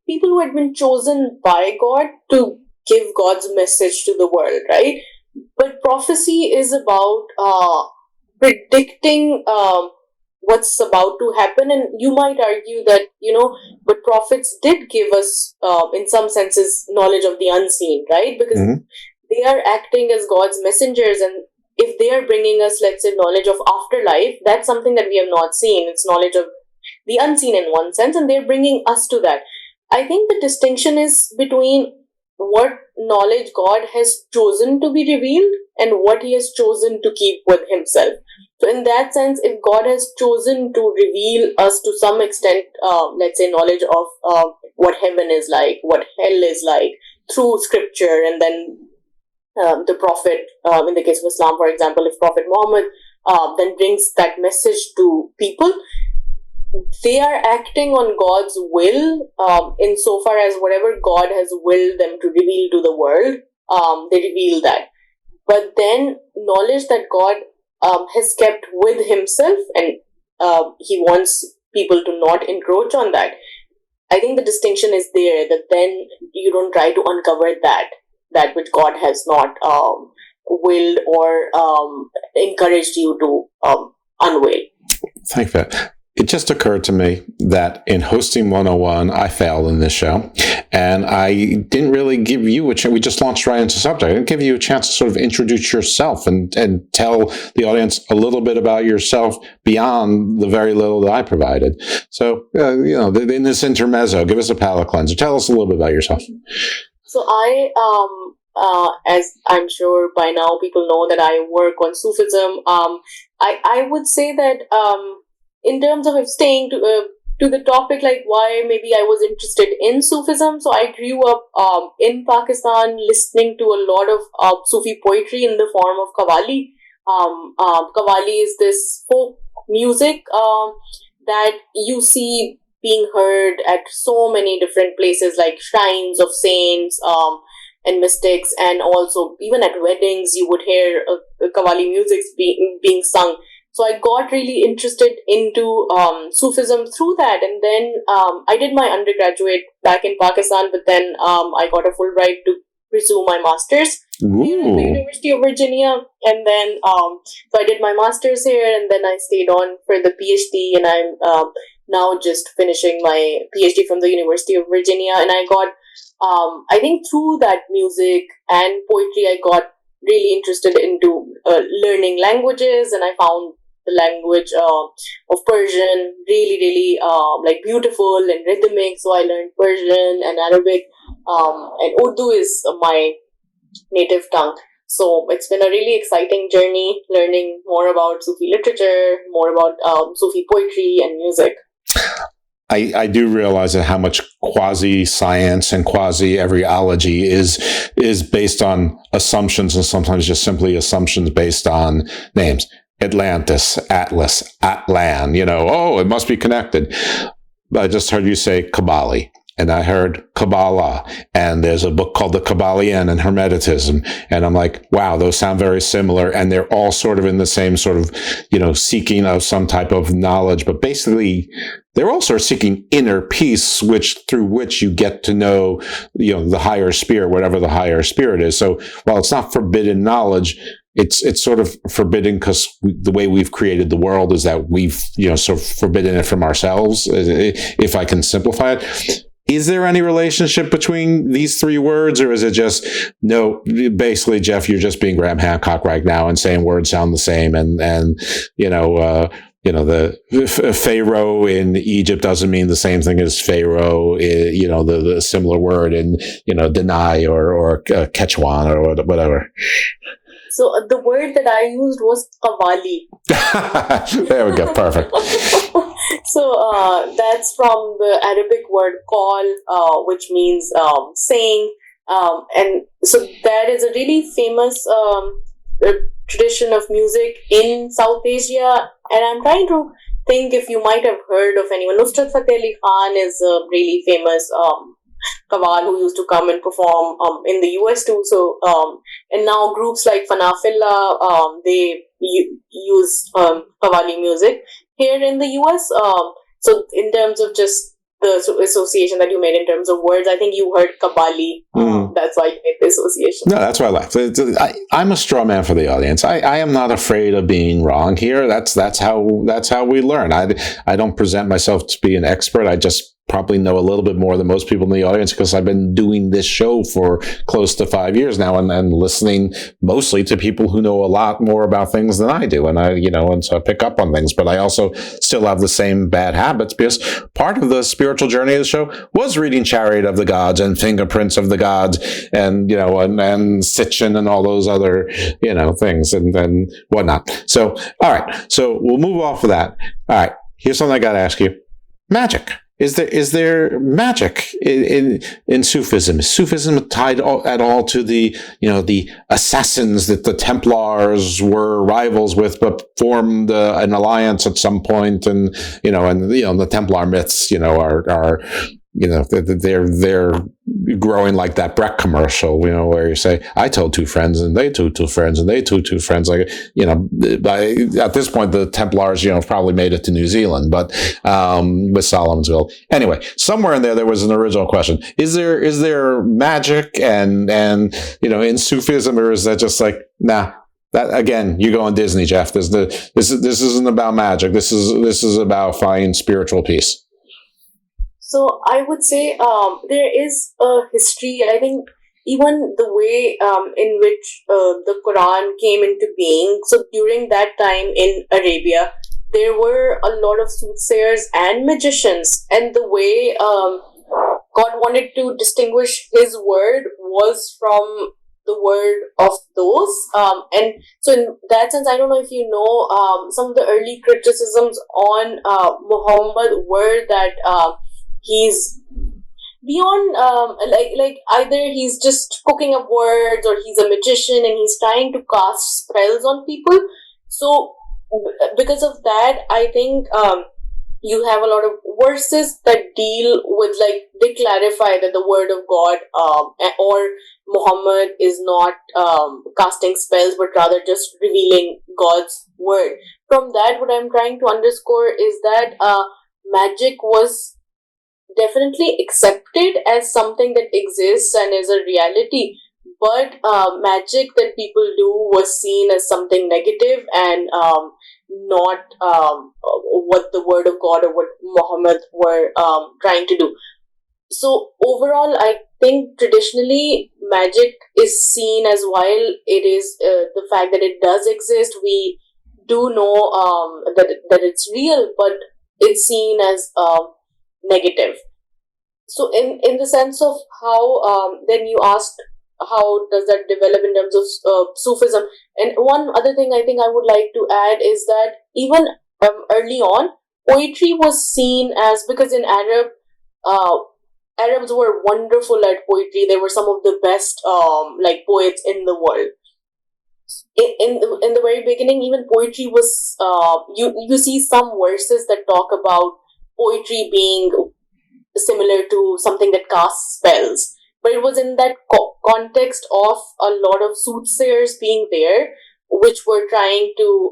people who had been chosen by God to give God's message to the world, right? But prophecy is about predicting what's about to happen. And you might argue that, but prophets did give us, in some senses, knowledge of the unseen, right? Because they are acting as God's messengers. And if they are bringing us, let's say, knowledge of afterlife, that's something that we have not seen. It's knowledge of the unseen in one sense, and they're bringing us to that. I think the distinction is between what knowledge God has chosen to be revealed and what he has chosen to keep with himself. So in that sense, if God has chosen to reveal us to some extent, let's say, knowledge of what heaven is like, what hell is like, through scripture, and then the prophet, in the case of Islam, for example, if Prophet Muhammad then brings that message to people, they are acting on God's will, insofar as whatever God has willed them to reveal to the world, they reveal that. But then knowledge that God has kept with himself, and he wants people to not encroach on that. I think the distinction is there, that then you don't try to uncover that which God has not willed or encouraged you to unveil. Thank you. it just occurred to me that in hosting 101, I failed in this show, and I didn't really give you a chance. We just launched right into subject. I didn't give you a chance to sort of introduce yourself and tell the audience a little bit about yourself beyond the very little that I provided. So, in this intermezzo, give us a palate cleanser. Tell us a little bit about yourself. So as I'm sure by now people know that I work on Sufism. I would say that in terms of staying to the topic, like why maybe I was interested in Sufism. So I grew up in Pakistan listening to a lot of Sufi poetry in the form of Qawwali. Qawwali is this folk music that you see being heard at so many different places, like shrines of saints and mystics, and also even at weddings you would hear Qawwali music being sung. So I got really interested into Sufism through that, and then I did my undergraduate back in Pakistan, but then I got a Fulbright to pursue my master's here at the University of Virginia, and then so I did my master's here, and then I stayed on for the Ph.D, and I'm now just finishing my Ph.D. from the University of Virginia, and I got I think through that music and poetry I got really interested into learning languages, and I found the language of Persian really like beautiful and rhythmic, so I learned Persian and Arabic, and Urdu is my native tongue. So it's been a really exciting journey learning more about Sufi literature, more about Sufi poetry and music. I do realize that how much quasi-science and quasi-everyology is based on assumptions, and sometimes just simply assumptions based on names. Atlantis, Atlas, Atlan, it must be connected. I just heard you say Kabbali, and I heard Kabbalah, and there's a book called The Kabbalion and Hermeticism, and I'm like, wow, those sound very similar, and they're all sort of in the same sort of, seeking of some type of knowledge, but basically they're all sort of seeking inner peace, through which you get to know, the higher spirit, whatever the higher spirit is. So while it's not forbidden knowledge, it's sort of forbidden because the way we've created the world is that we've, sort of forbidden it from ourselves, if I can simplify it. Is there any relationship between these three words, or is it just, no, basically, Jeff, you're just being Graham Hancock right now and saying words sound the same, and the Pharaoh in Egypt doesn't mean the same thing as Pharaoh, the similar word in, deny or Quechuan or whatever. So the word that I used was Qawwali. There we go. Perfect. So that's from the Arabic word qal, which means saying. And so that is a really famous tradition of music in South Asia. And I'm trying to think if you might have heard of anyone. Nusrat Fateh Ali Khan is a really famous Qawwal who used to come and perform in the US too. So and now groups like Fanafillah, they use Qawwali music here in the US. So in terms of just the association that you made in terms of words, I think you heard Qawwali. That's why you made the association. No, that's why I laughed. I'm a straw man for the audience. I am not afraid of being wrong here. That's how we learn. I don't present myself to be an expert. I just probably know a little bit more than most people in the audience because I've been doing this show for close to 5 years now and listening mostly to people who know a lot more about things than I do. And and so I pick up on things, but I also still have the same bad habits because part of the spiritual journey of the show was reading Chariot of the Gods and Fingerprints of the Gods and Sitchin and all those other, things and whatnot. So, all right. So we'll move off of that. All right. Here's something I got to ask you. Magic. Is there magic in Sufism? Is Sufism tied at all to the assassins that the Templars were rivals with, but formed an alliance at some point? And the Templar myths, are they're growing like that Breck commercial, where you say, I told two friends and they told two friends and they told two friends. Like, at this point, the Templars, probably made it to New Zealand, but with Solomon's Gold. Anyway, somewhere in there was an original question. Is there magic and in Sufism, or is that just like, nah, That again, you go on Disney, Jeff. This isn't about magic. This is about finding spiritual peace. So I would say there is a history. I think even the way in which the Quran came into being. So during that time in Arabia, there were a lot of soothsayers and magicians, and the way God wanted to distinguish His word was from the word of those. And so in that sense, I don't know if you know, some of the early criticisms on Muhammad were that he's beyond, like either he's just cooking up words or he's a magician and he's trying to cast spells on people. So because of that, I think you have a lot of verses that deal with, like, they clarify that the word of God or Muhammad is not casting spells but rather just revealing God's word. From that, what I'm trying to underscore is that magic was definitely accepted as something that exists and is a reality, but magic that people do was seen as something negative and not what the word of God or what Muhammad were trying to do. So overall, I think traditionally magic is seen as, while it is the fact that it does exist, we do know that it's real, but it's seen as negative. So in the sense of how then you asked how does that develop in terms of Sufism, and one other thing I think I would like to add is that even early on, poetry was seen as, because in Arabs were wonderful at poetry. They were some of the best like poets in the world. In the very beginning, even poetry was you see some verses that talk about poetry being similar to something that casts spells, but it was in that context of a lot of soothsayers being there, which were trying to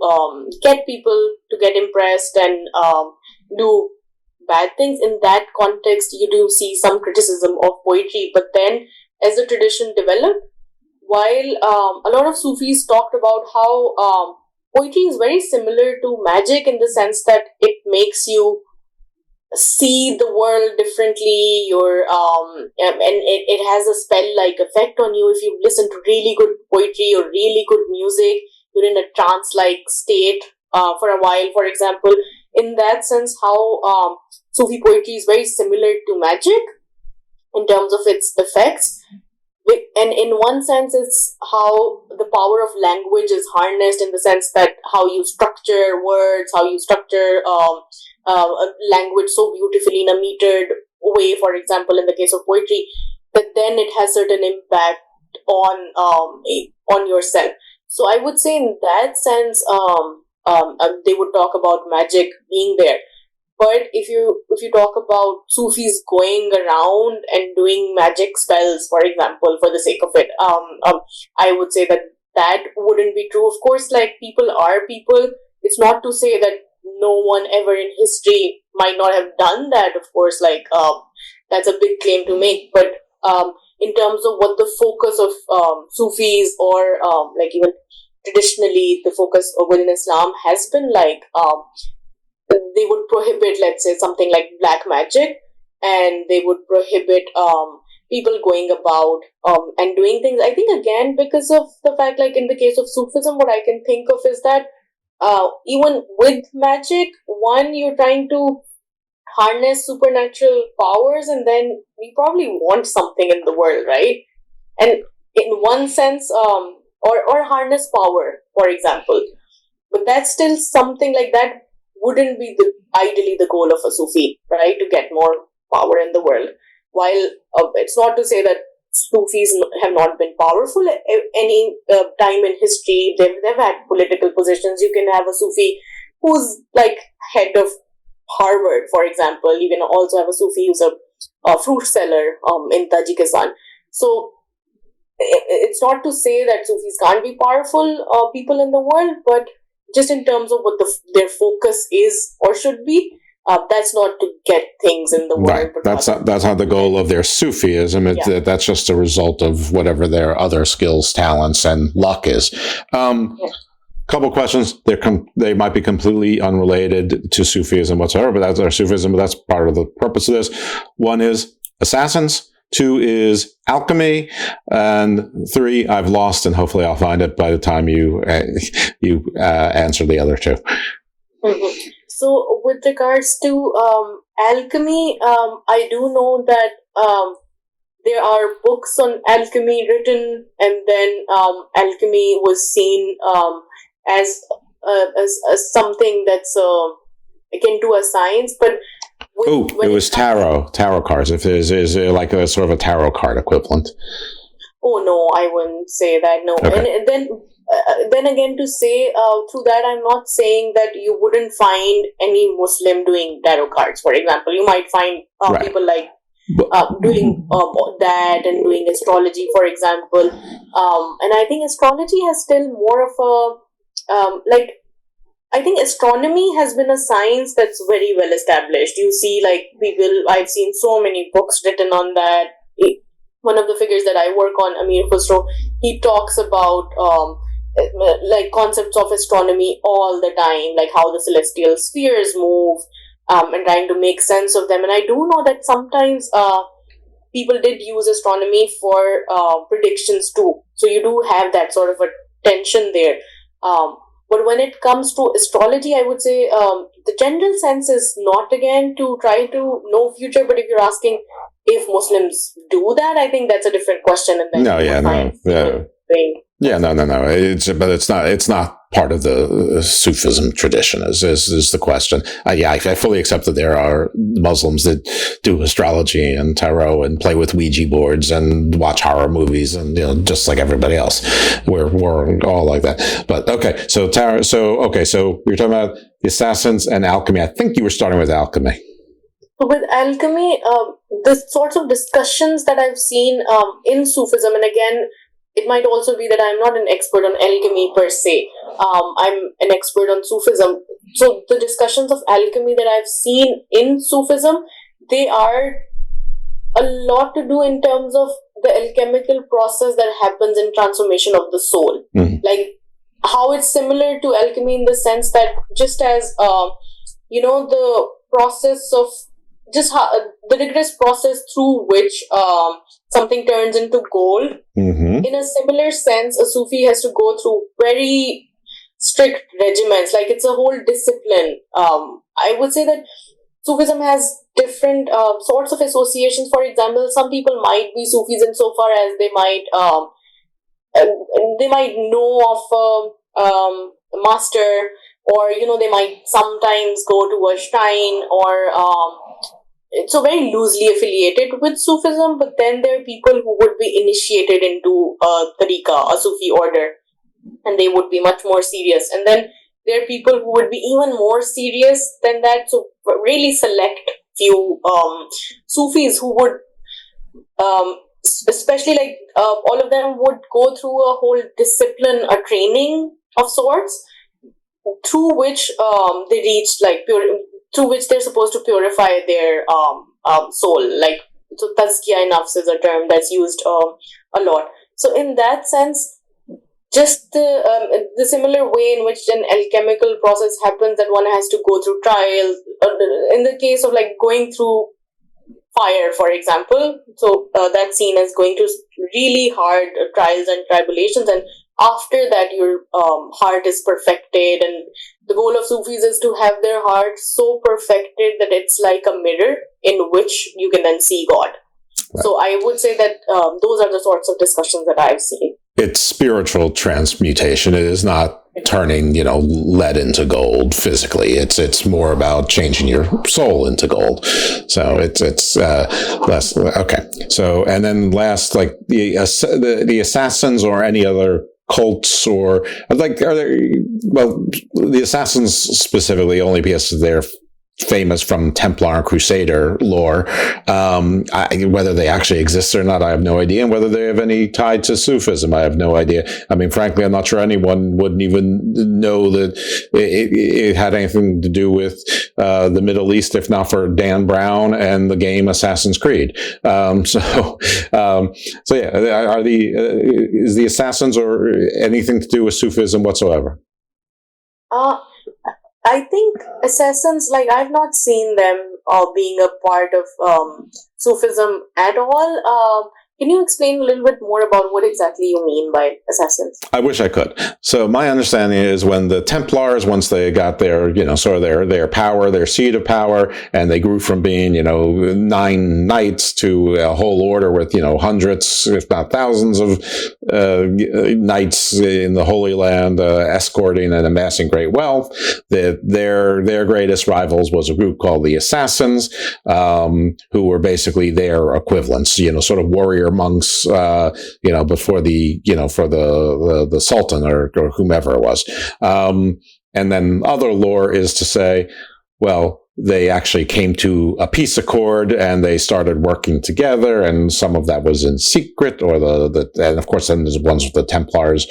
get people to get impressed and do bad things. In that context, you do see some criticism of poetry, but then as the tradition developed, while a lot of Sufis talked about how poetry is very similar to magic in the sense that it makes you see the world differently, and it has a spell-like effect on you. If you listen to really good poetry or really good music, you're in a trance-like state for a while, for example. In that sense, how Sufi poetry is very similar to magic in terms of its effects. And in one sense, it's how the power of language is harnessed, in the sense that how you structure words, how you structure a language so beautifully in a metered way, for example, in the case of poetry, that then it has certain impact on yourself. So I would say in that sense, they would talk about magic being there. But if you talk about Sufis going around and doing magic spells, for example, for the sake of it, I would say that wouldn't be true. Of course, like, people are people. It's not to say that no one ever in history might not have done that. Of course, like, that's a big claim to make. But in terms of what the focus of Sufis or like even traditionally the focus within Islam has been, like, they would prohibit, let's say, something like black magic, and they would prohibit people going about and doing things. I think, again, because of the fact, like, in the case of Sufism, what I can think of is that even with magic, one, you're trying to harness supernatural powers, and then we probably want something in the world, right? And in one sense, or harness power, for example. But that's still something like that wouldn't be ideally the goal of a Sufi, right? To get more power in the world. While it's not to say that Sufis have not been powerful at any time in history. They've had political positions. You can have a Sufi who's like head of Harvard, for example. You can also have a Sufi who's a fruit seller in Tajikistan. So it's not to say that Sufis can't be powerful people in the world, but just in terms of what their focus is or should be, That's not to get things in the world. Right. That's not the goal of their Sufism. That's just a result of whatever their other skills, talents, and luck is. Couple questions. They might be completely unrelated to Sufism whatsoever, but that's our Sufism. But that's part of the purpose of this. One is assassins. 2 is alchemy, and 3 I've lost, and hopefully I'll find it by the time you answer the other 2. Mm-hmm. So, with regards to alchemy, I do know that there are books on alchemy written, and then alchemy was seen as something that's akin to a science, but it was tarot cards. If is like a sort of a tarot card equivalent. Oh no, I wouldn't say that. No, okay. And then again, to say through that, I'm not saying that you wouldn't find any Muslim doing tarot cards. For example, you might find people like doing that and doing astrology, for example. And I think astrology has still more of a I think astronomy has been a science that's very well established. You see, I've seen so many books written on that. One of the figures that I work on, Amir Khusro, he talks about concepts of astronomy all the time, like how the celestial spheres move, and trying to make sense of them. And I do know that sometimes people did use astronomy for predictions too. So you do have that sort of a tension there. But when it comes to astrology, I would say the general sense is not, again, to try to know future, but if you're asking if Muslims do that, I think that's a different question. And then It's not part of the Sufism tradition, is the question. I fully accept that there are Muslims that do astrology and tarot and play with Ouija boards and watch horror movies, and just like everybody else, we're all like that. But okay, so tarot. So you're talking about the assassins and alchemy. I think you were starting with alchemy. With alchemy, the sorts of discussions that I've seen in Sufism, and again, it might also be that I'm not an expert on alchemy per se. I'm an expert on Sufism. So the discussions of alchemy that I've seen in Sufism, they are a lot to do in terms of the alchemical process that happens in transformation of the soul. Mm-hmm. Like how it's similar to alchemy in the sense that just as, the process of the rigorous process through which something turns into gold. Mm-hmm. In a similar sense, a Sufi has to go through very strict regimens. Like it's a whole discipline. I would say that Sufism has different sorts of associations. For example, some people might be Sufis insofar as they might know of a master, or they might sometimes go to a shrine, or so very loosely affiliated with Sufism. But then there are people who would be initiated into a tariqa, a Sufi order, and they would be much more serious. And then there are people who would be even more serious than that. So really select few Sufis who would, especially all of them would go through a whole discipline, a training of sorts, through which they reach through which they're supposed to purify their soul. So tazkiya nafs is a term that's used a lot. So in that sense, just the similar way in which an alchemical process happens, that one has to go through trials. In the case of going through fire, for example, so that's seen as going through really hard trials and tribulations, and after that your heart is perfected. And the goal of Sufis is to have their heart so perfected that it's like a mirror in which you can then see God. Right. So I would say that those are the sorts of discussions that I've seen. It's spiritual transmutation. It is not turning, lead into gold physically. It's more about changing your soul into gold. So it's less okay. So and then last, the assassins or any other cults, or the assassins specifically, only because they're famous from Templar and Crusader lore. Whether they actually exist or not, I have no idea. And whether they have any tie to Sufism, I have no idea. I mean, frankly, I'm not sure anyone wouldn't even know that it had anything to do with the Middle East, if not for Dan Brown and the game Assassin's Creed. So yeah, is the Assassins or anything to do with Sufism whatsoever? I think Assassins, like, I've not seen them being a part of Sufism at all. Can you explain a little bit more about what exactly you mean by Assassins? I wish I could. So my understanding is when the Templars, once they got their, sort of their power, their seat of power, and they grew from being, 9 knights to a whole order with, hundreds, if not thousands of knights in the Holy Land, escorting and amassing great wealth, that their greatest rivals was a group called the Assassins, who were basically their equivalents, sort of warrior monks, before for the Sultan or whomever it was. And then other lore is to say, well, they actually came to a peace accord and they started working together, and some of that was in secret, or and of course then there's ones with the Templars,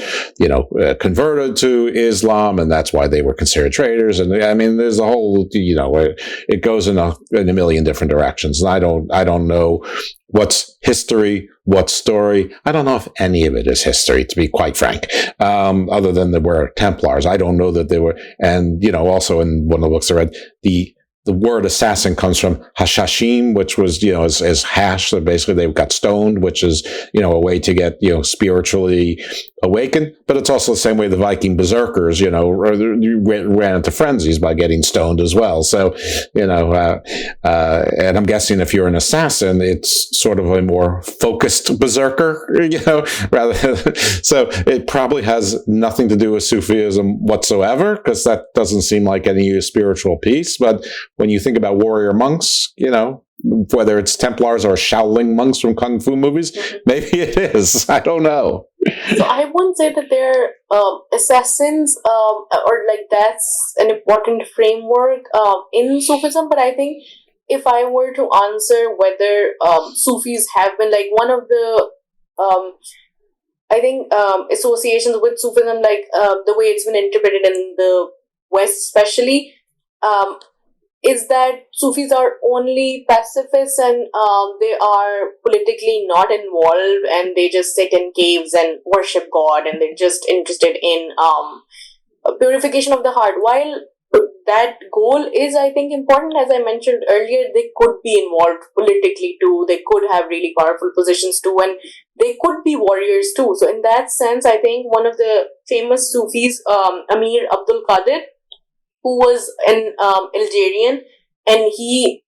converted to Islam, and that's why they were considered traitors. And I mean, there's a whole, it goes in a million different directions. And I don't know what's history, what's story. I don't know if any of it is history, to be quite frank, other than there were Templars. I don't know that they were, and, also in one of the books I read, the word assassin comes from hashashim, which was, as hash. So basically they got stoned, which is, a way to get, spiritually awakened. But it's also the same way the Viking berserkers, ran into frenzies by getting stoned as well. So, and I'm guessing if you're an assassin, it's sort of a more focused berserker, rather. So it probably has nothing to do with Sufism whatsoever, because that doesn't seem like any spiritual piece. But when you think about warrior monks, whether it's Templars or Shaolin monks from Kung Fu movies, maybe it is. I don't know. So I wouldn't say that they're assassins, or like that's an important framework in Sufism, but I think if I were to answer whether Sufis have been, like, one of the associations with Sufism, like the way it's been interpreted in the West especially, is that Sufis are only pacifists, and they are politically not involved, and they just sit in caves and worship God, and they're just interested in purification of the heart. While that goal is, I think, important, as I mentioned earlier, they could be involved politically too. They could have really powerful positions too, and they could be warriors too. So in that sense, I think one of the famous Sufis, Amir Abdul Qadir, who was an Algerian, and he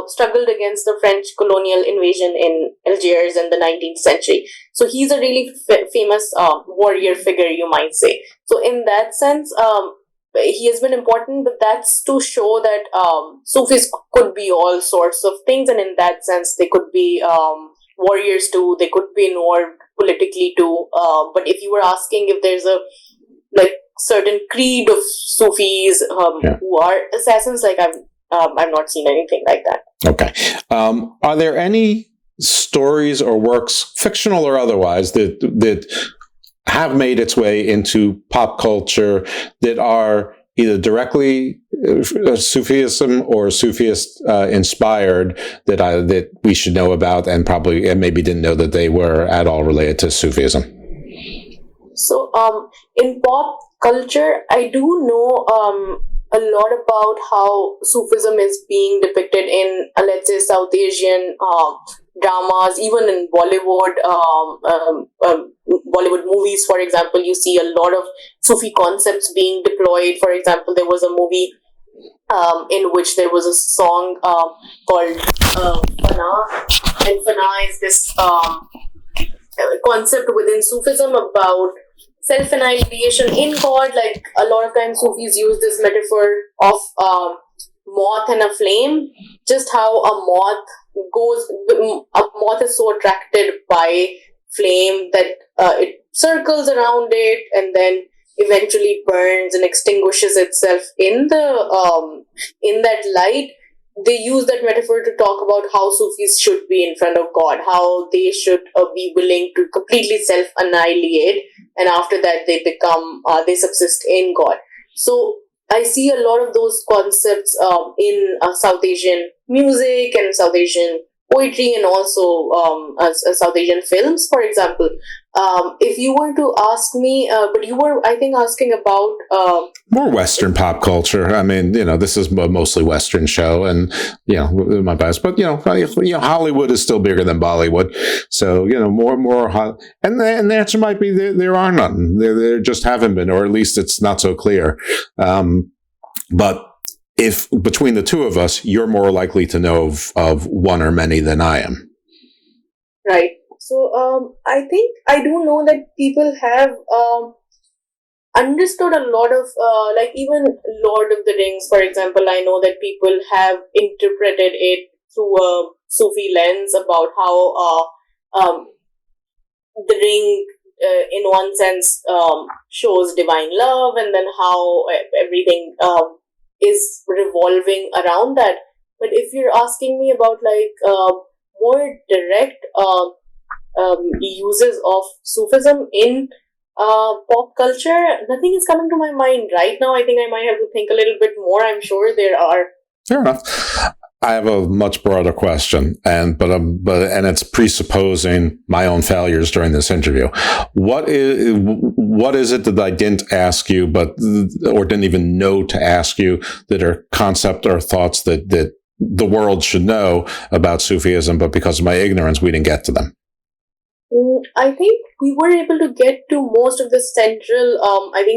struggled against the French colonial invasion in Algiers in the 19th century. So he's a really famous warrior figure, you might say. So in that sense, he has been important, but that's to show that Sufis could be all sorts of things, and in that sense, they could be warriors too, they could be involved politically too. But if you were asking if there's a certain creed of Sufis who are assassins, like I've not seen anything like that. Okay. Are there any stories or works, fictional or otherwise, that have made its way into pop culture that are either directly Sufism or Sufist inspired that we should know about, and maybe didn't know that they were at all related to Sufism? So in pop culture, I do know a lot about how Sufism is being depicted in, let's say, South Asian dramas, even in Bollywood, Bollywood movies, for example. You see a lot of Sufi concepts being deployed. For example, there was a movie in which there was a song called Fana, and Fana is this concept within Sufism about self-annihilation in God. Like, a lot of times Sufis use this metaphor of moth and a flame, just how a moth is so attracted by flame that it circles around it, and then eventually burns and extinguishes itself in that light. They use that metaphor to talk about how Sufis should be in front of God, how they should be willing to completely self-annihilate, and after that they subsist in God. So I see a lot of those concepts in South Asian music and South Asian poetry, and also South Asian films, for example. If you were to ask me, but you were, I think, asking about more Western pop culture. I mean, this is a mostly Western show, and my best. But Hollywood is still bigger than Bollywood, so more. And the answer might be there are none. There just haven't been, or at least it's not so clear. But if between the two of us, you're more likely to know of one or many than I am. Right. So I think I do know that people have understood a lot of, like even Lord of the Rings, for example. I know that people have interpreted it through a Sufi lens about how the ring, in one sense, shows divine love, and then how everything is revolving around that. But if you're asking me about more direct uses of Sufism in pop culture, nothing is coming to my mind right now. I think I might have to think a little bit more. I'm sure there are. Fair enough. I have a much broader question, and it's presupposing my own failures during this interview. What is it that I didn't ask you, or didn't even know to ask you, that are concept or thoughts that the world should know about Sufism, but because of my ignorance, we didn't get to them? I think we were able to get to most of the central,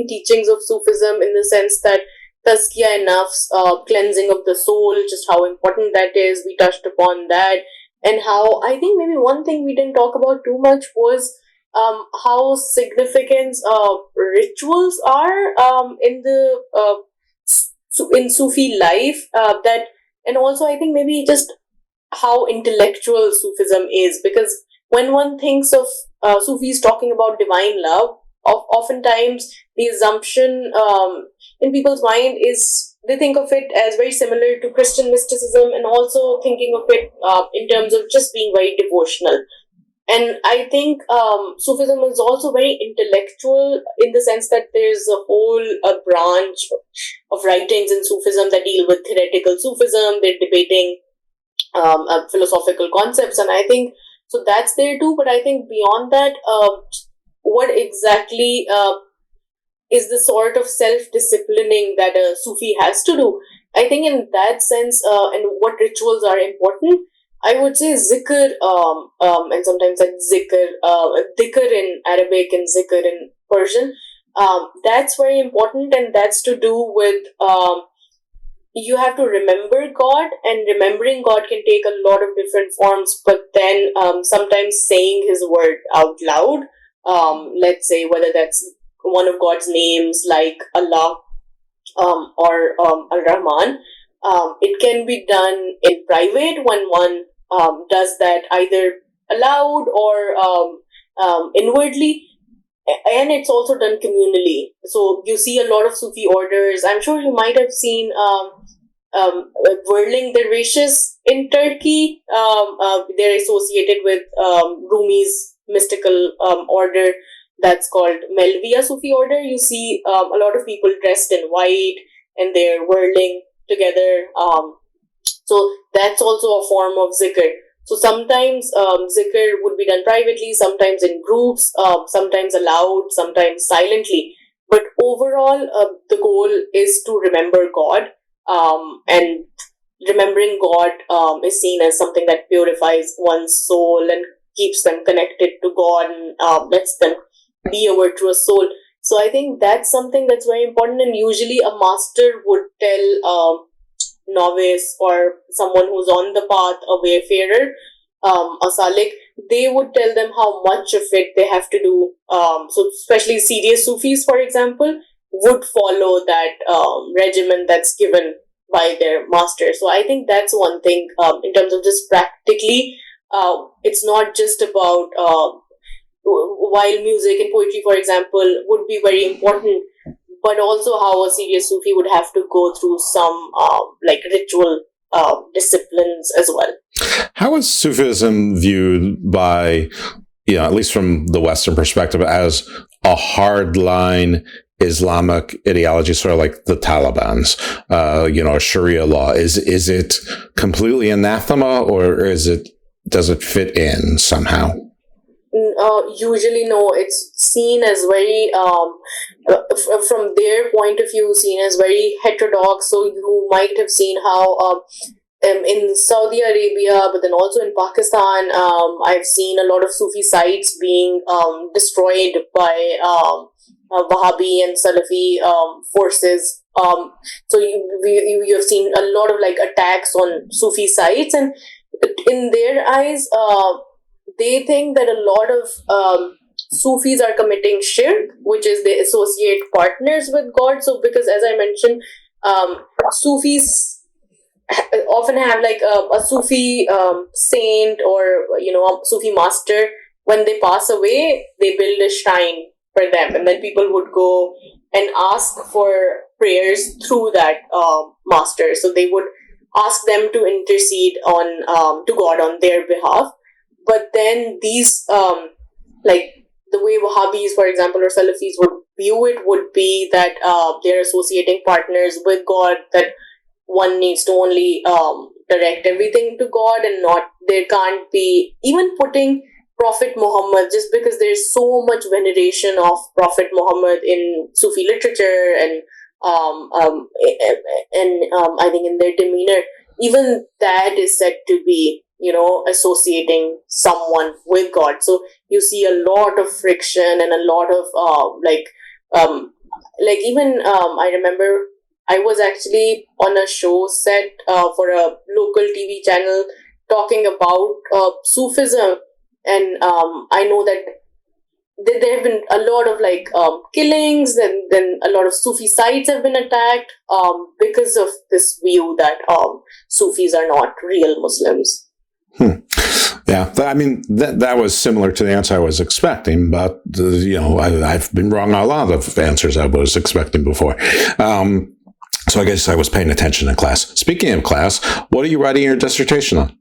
teachings of Sufism, in the sense that Tazkiya nafs, cleansing of the soul, just how important that is. We touched upon that, and how I think maybe one thing we didn't talk about too much was how significant rituals are in Sufi life. And also I think maybe just how intellectual Sufism is, because when one thinks of Sufis talking about divine love, oftentimes the assumption in people's mind is they think of it as very similar to Christian mysticism, and also thinking of it in terms of just being very devotional. And I think Sufism is also very intellectual, in the sense that there's a whole branch of writings in Sufism that deal with theoretical Sufism. They're debating philosophical concepts, and I think so that's there too. But I think beyond that, what exactly is the sort of self-disciplining that a Sufi has to do? I think in that sense, and what rituals are important, I would say zikr, and sometimes that dhikr in Arabic and zikr in Persian. That's very important, and that's to do with you have to remember God, and remembering God can take a lot of different forms, but then sometimes saying His word out loud, let's say whether that's one of God's names like Allah or Al-Rahman, it can be done in private when one does that either aloud or inwardly, and it's also done communally. So you see a lot of Sufi orders. I'm sure you might have seen whirling dervishes in Turkey. They're associated with Rumi's mystical order that's called Melviya Sufi order. You see a lot of people dressed in white, and they're whirling together. So that's also a form of zikr. So sometimes zikr would be done privately, sometimes in groups, sometimes aloud, sometimes silently. But overall, the goal is to remember God, and remembering God is seen as something that purifies one's soul and keeps them connected to God, and lets them be a virtuous soul. So I think that's something that's very important, and usually a master would tell novice or someone who's on the path, a wayfarer, a salik, they would tell them how much of it they have to do. So especially serious Sufis, for example, would follow that regimen that's given by their master. So I think that's one thing in terms of just practically, it's not just about while music and poetry, for example, would be very important, but also how a serious Sufi would have to go through some like ritual disciplines as well. How is Sufism viewed by, at least from the Western perspective, as a hardline Islamic ideology, sort of like the Taliban's, Sharia law? Is it completely anathema, or does it fit in somehow? Usually, no. It's seen as very, from their point of view, seen as very heterodox. So you might have seen how in Saudi Arabia, but then also in Pakistan, I've seen a lot of Sufi sites being destroyed by Wahhabi and Salafi forces. So you have seen a lot of like attacks on Sufi sites, and in their eyes, they think that a lot of Sufis are committing shirk, which is they associate partners with God. So because, as I mentioned, Sufis often have like a Sufi saint or a Sufi master. When they pass away, they build a shrine for them, and then people would go and ask for prayers through that master. So they would ask them to intercede on to God on their behalf. But then these like the way Wahhabis, for example, or Salafis would view it would be that they're associating partners with God, that one needs to only direct everything to God, and there can't be even putting Prophet Muhammad, just because there's so much veneration of Prophet Muhammad in Sufi literature and I think in their demeanor, even that is said to be associating someone with God. So you see a lot of friction and a lot of even I remember I was actually on a show set for a local TV channel talking about Sufism, and I know that there have been a lot of killings, and then a lot of Sufi sites have been attacked because of this view that Sufis are not real Muslims. Yeah, I mean, that was similar to the answer I was expecting, but, I've been wrong on a lot of answers I was expecting before. So I guess I was paying attention in class. Speaking of class, what are you writing your dissertation on?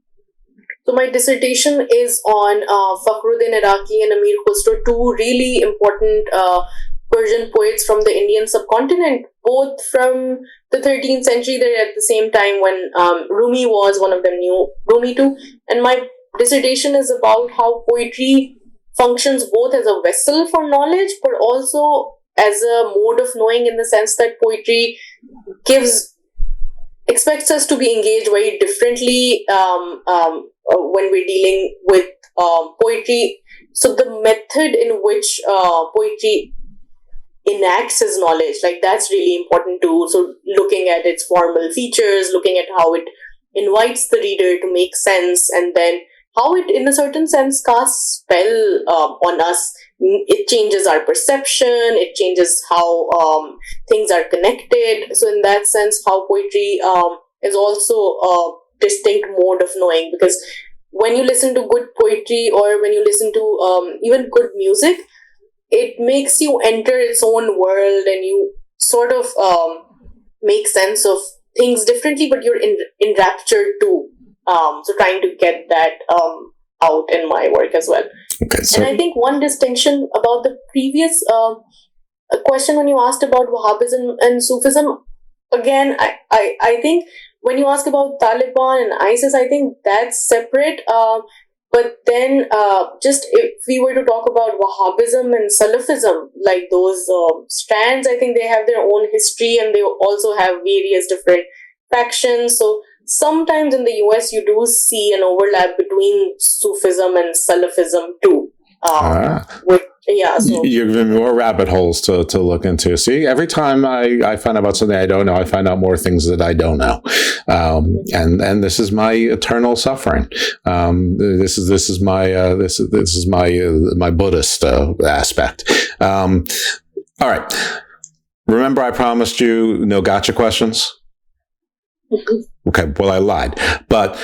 So my dissertation is on Fakhruddin Iraqi and Amir Khusro, two really important Persian poets from the Indian subcontinent, both from the 13th century. They're at the same time when Rumi was, one of them knew Rumi too. And my dissertation is about how poetry functions both as a vessel for knowledge, but also as a mode of knowing, in the sense that poetry expects us to be engaged very differently when we're dealing with poetry. So the method in which poetry enacts as knowledge, that's really important too. So looking at its formal features, looking at how it invites the reader to make sense, and then how it, in a certain sense, casts spell on us. It changes our perception, it changes how things are connected. So in that sense, how poetry is also a distinct mode of knowing, because when you listen to good poetry, or when you listen to even good music, it makes you enter its own world, and you sort of make sense of things differently, but you're enraptured too. So trying to get that out in my work as well. Okay, so... And I think one distinction about the previous question when you asked about Wahhabism and Sufism, again, I think when you ask about Taliban and ISIS, I think that's separate. But then just if we were to talk about Wahhabism and Salafism, like those strands, I think they have their own history, and they also have various different factions. So sometimes in the US, you do see an overlap between Sufism and Salafism too. So you're giving me more rabbit holes to look into. See, every time I find out about something I don't know, I find out more things that I don't know, and this is my eternal suffering. This is my Buddhist aspect. All right. Remember, I promised you no gotcha questions. Okay, well, I lied, but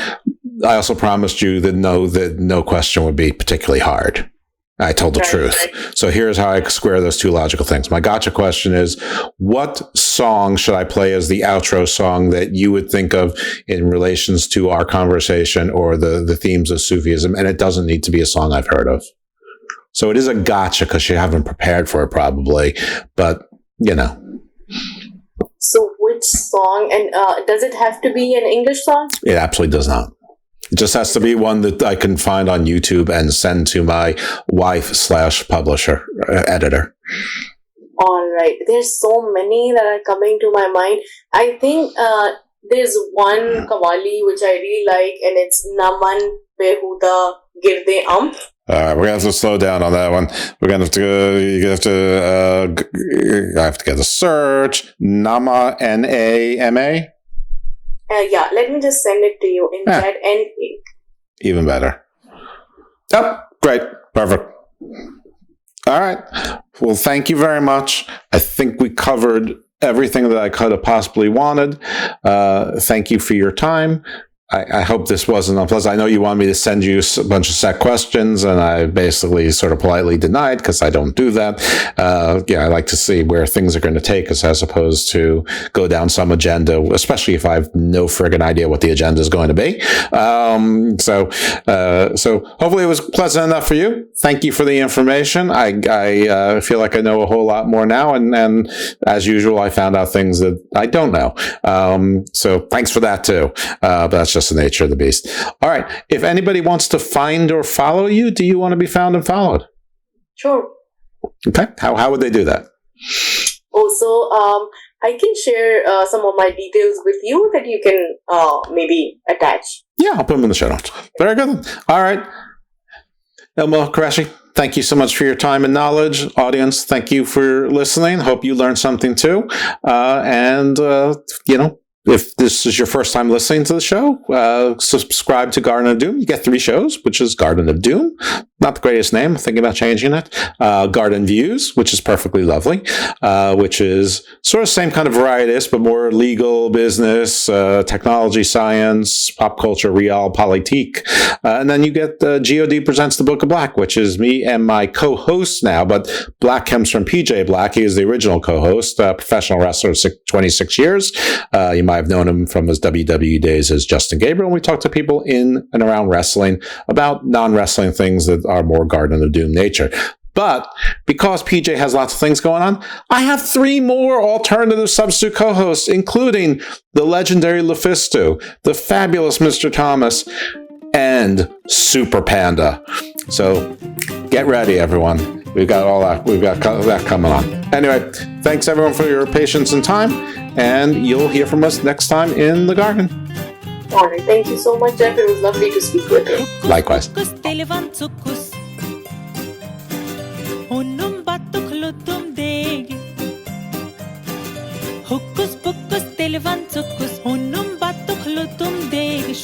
I also promised you that no question would be particularly hard. I told the truth. So here's how I square those two logical things. My gotcha question is, what song should I play as the outro song that you would think of in relations to our conversation or the themes of Sufism? And it doesn't need to be a song I've heard of. So it is a gotcha because you haven't prepared for it probably, but you know. So which song, and does it have to be an English song? It absolutely does not. It just has to be one that I can find on YouTube and send to my wife/publisher, editor. All right. There's so many that are coming to my mind. I think there's one Qawwali which I really like, and it's Naman Behuda Girde Amp. We're gonna have to slow down on that one. We're gonna have to. I have to get a search. Nama, Nama. Yeah, let me just send it to you in chat. And Even better. Oh, great, perfect. All right. Well, thank you very much. I think we covered everything that I could have possibly wanted. Thank you for your time. I hope this wasn't unpleasant. I know you wanted me to send you a bunch of set questions, and I basically sort of politely denied because I don't do that. I like to see where things are going to take us as opposed to go down some agenda, especially if I have no friggin' idea what the agenda is going to be. So hopefully it was pleasant enough for you. Thank you for the information. I feel like I know a whole lot more now, and as usual, I found out things that I don't know. So thanks for that too. But that's just the nature of the beast. All right. If anybody wants to find or follow you, do you want to be found and followed? Sure. Okay. How would they do that? Also, I can share some of my details with you that you can maybe attach. Yeah, I'll put them in the show notes. Very good. All right. Ilma Qureshi, thank you so much for your time and knowledge. Audience, thank you for listening. Hope you learned something too. If this is your first time listening to the show, subscribe to Garden of Doom. You get 3 shows, which is Garden of Doom. Not the greatest name. I'm thinking about changing it. Garden Views, which is perfectly lovely, which is sort of same kind of variety, but more legal, business, technology, science, pop culture, realpolitik. And then you get GOD Presents the Book of Black, which is me and my co-host now, but Black comes from PJ Black. He is the original co-host, professional wrestler, 26 years. You might have known him from his WWE days as Justin Gabriel. And we talk to people in and around wrestling about non-wrestling things that are more Garden of Doom nature. But because PJ has lots of things going on, I have 3 more alternative substitute co-hosts, including the legendary Lufisto, the fabulous Mr. Thomas, and Super Panda. So get ready, everyone. We've got all that. We've got that coming on. Anyway, thanks everyone for your patience and time, and you'll hear from us next time in the garden. All right. Thank you so much, Jeff. It was lovely to speak with you. Likewise.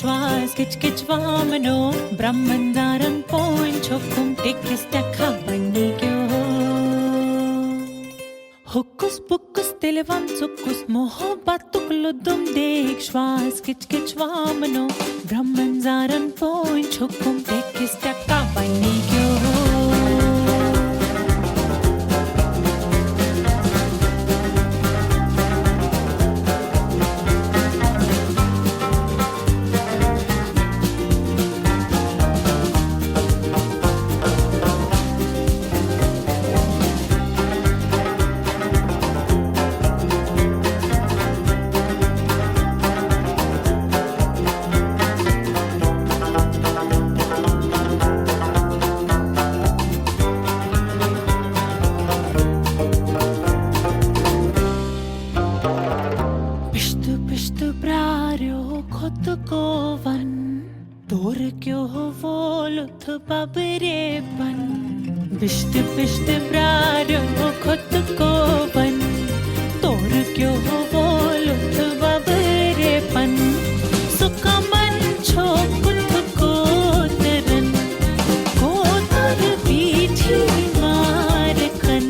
श्वास किच किच वामनो ब्रह्मंदारन पोइन छोकुम टिकिस टखा बन्नी क्यों हुक्कुस पुक्कुस तिलवम सुक्कुस मोहब्बत तुकलुदुम देख श्वास किच किच वामनो ब्रह्मंदारन पोइन छोकुम टिकिस टखा बन्नी क्यों पिष्ट पिष्ट प्रारो खुद को बन तोर क्यों वो लुथ बबरेपन सुकमन छो कुथ को तरन को तर पीठी मार कन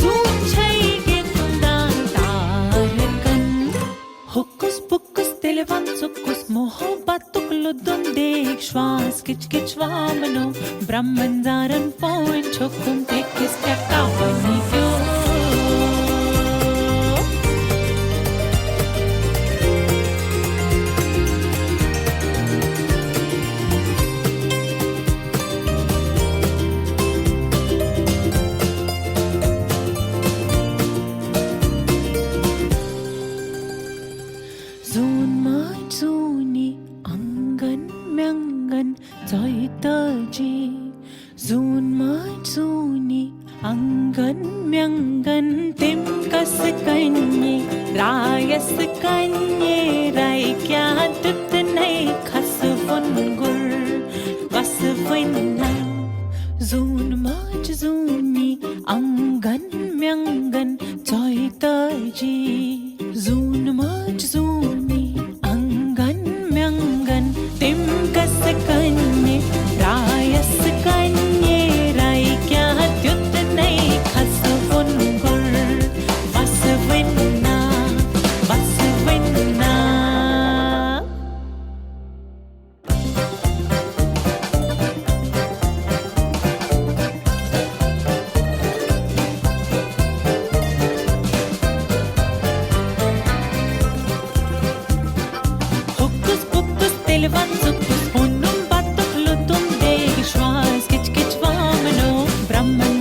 तुम छैगे कुंदान तार कन हुक्कुस पुक्कुस तिलवन सुक्कुस मोहब्बत तुकलु tukludum dek schwas kich kich wamano Brahman zaran poin chokum tekis takavani kyo Angan myangan tim kas kanye rayas kanye rai kya tut nai khas gur vas vinna zun maj zuni angan myangan choi taji zun maj zuni angan myangan tim kas kanye rayas kanye rai kya tut Brahman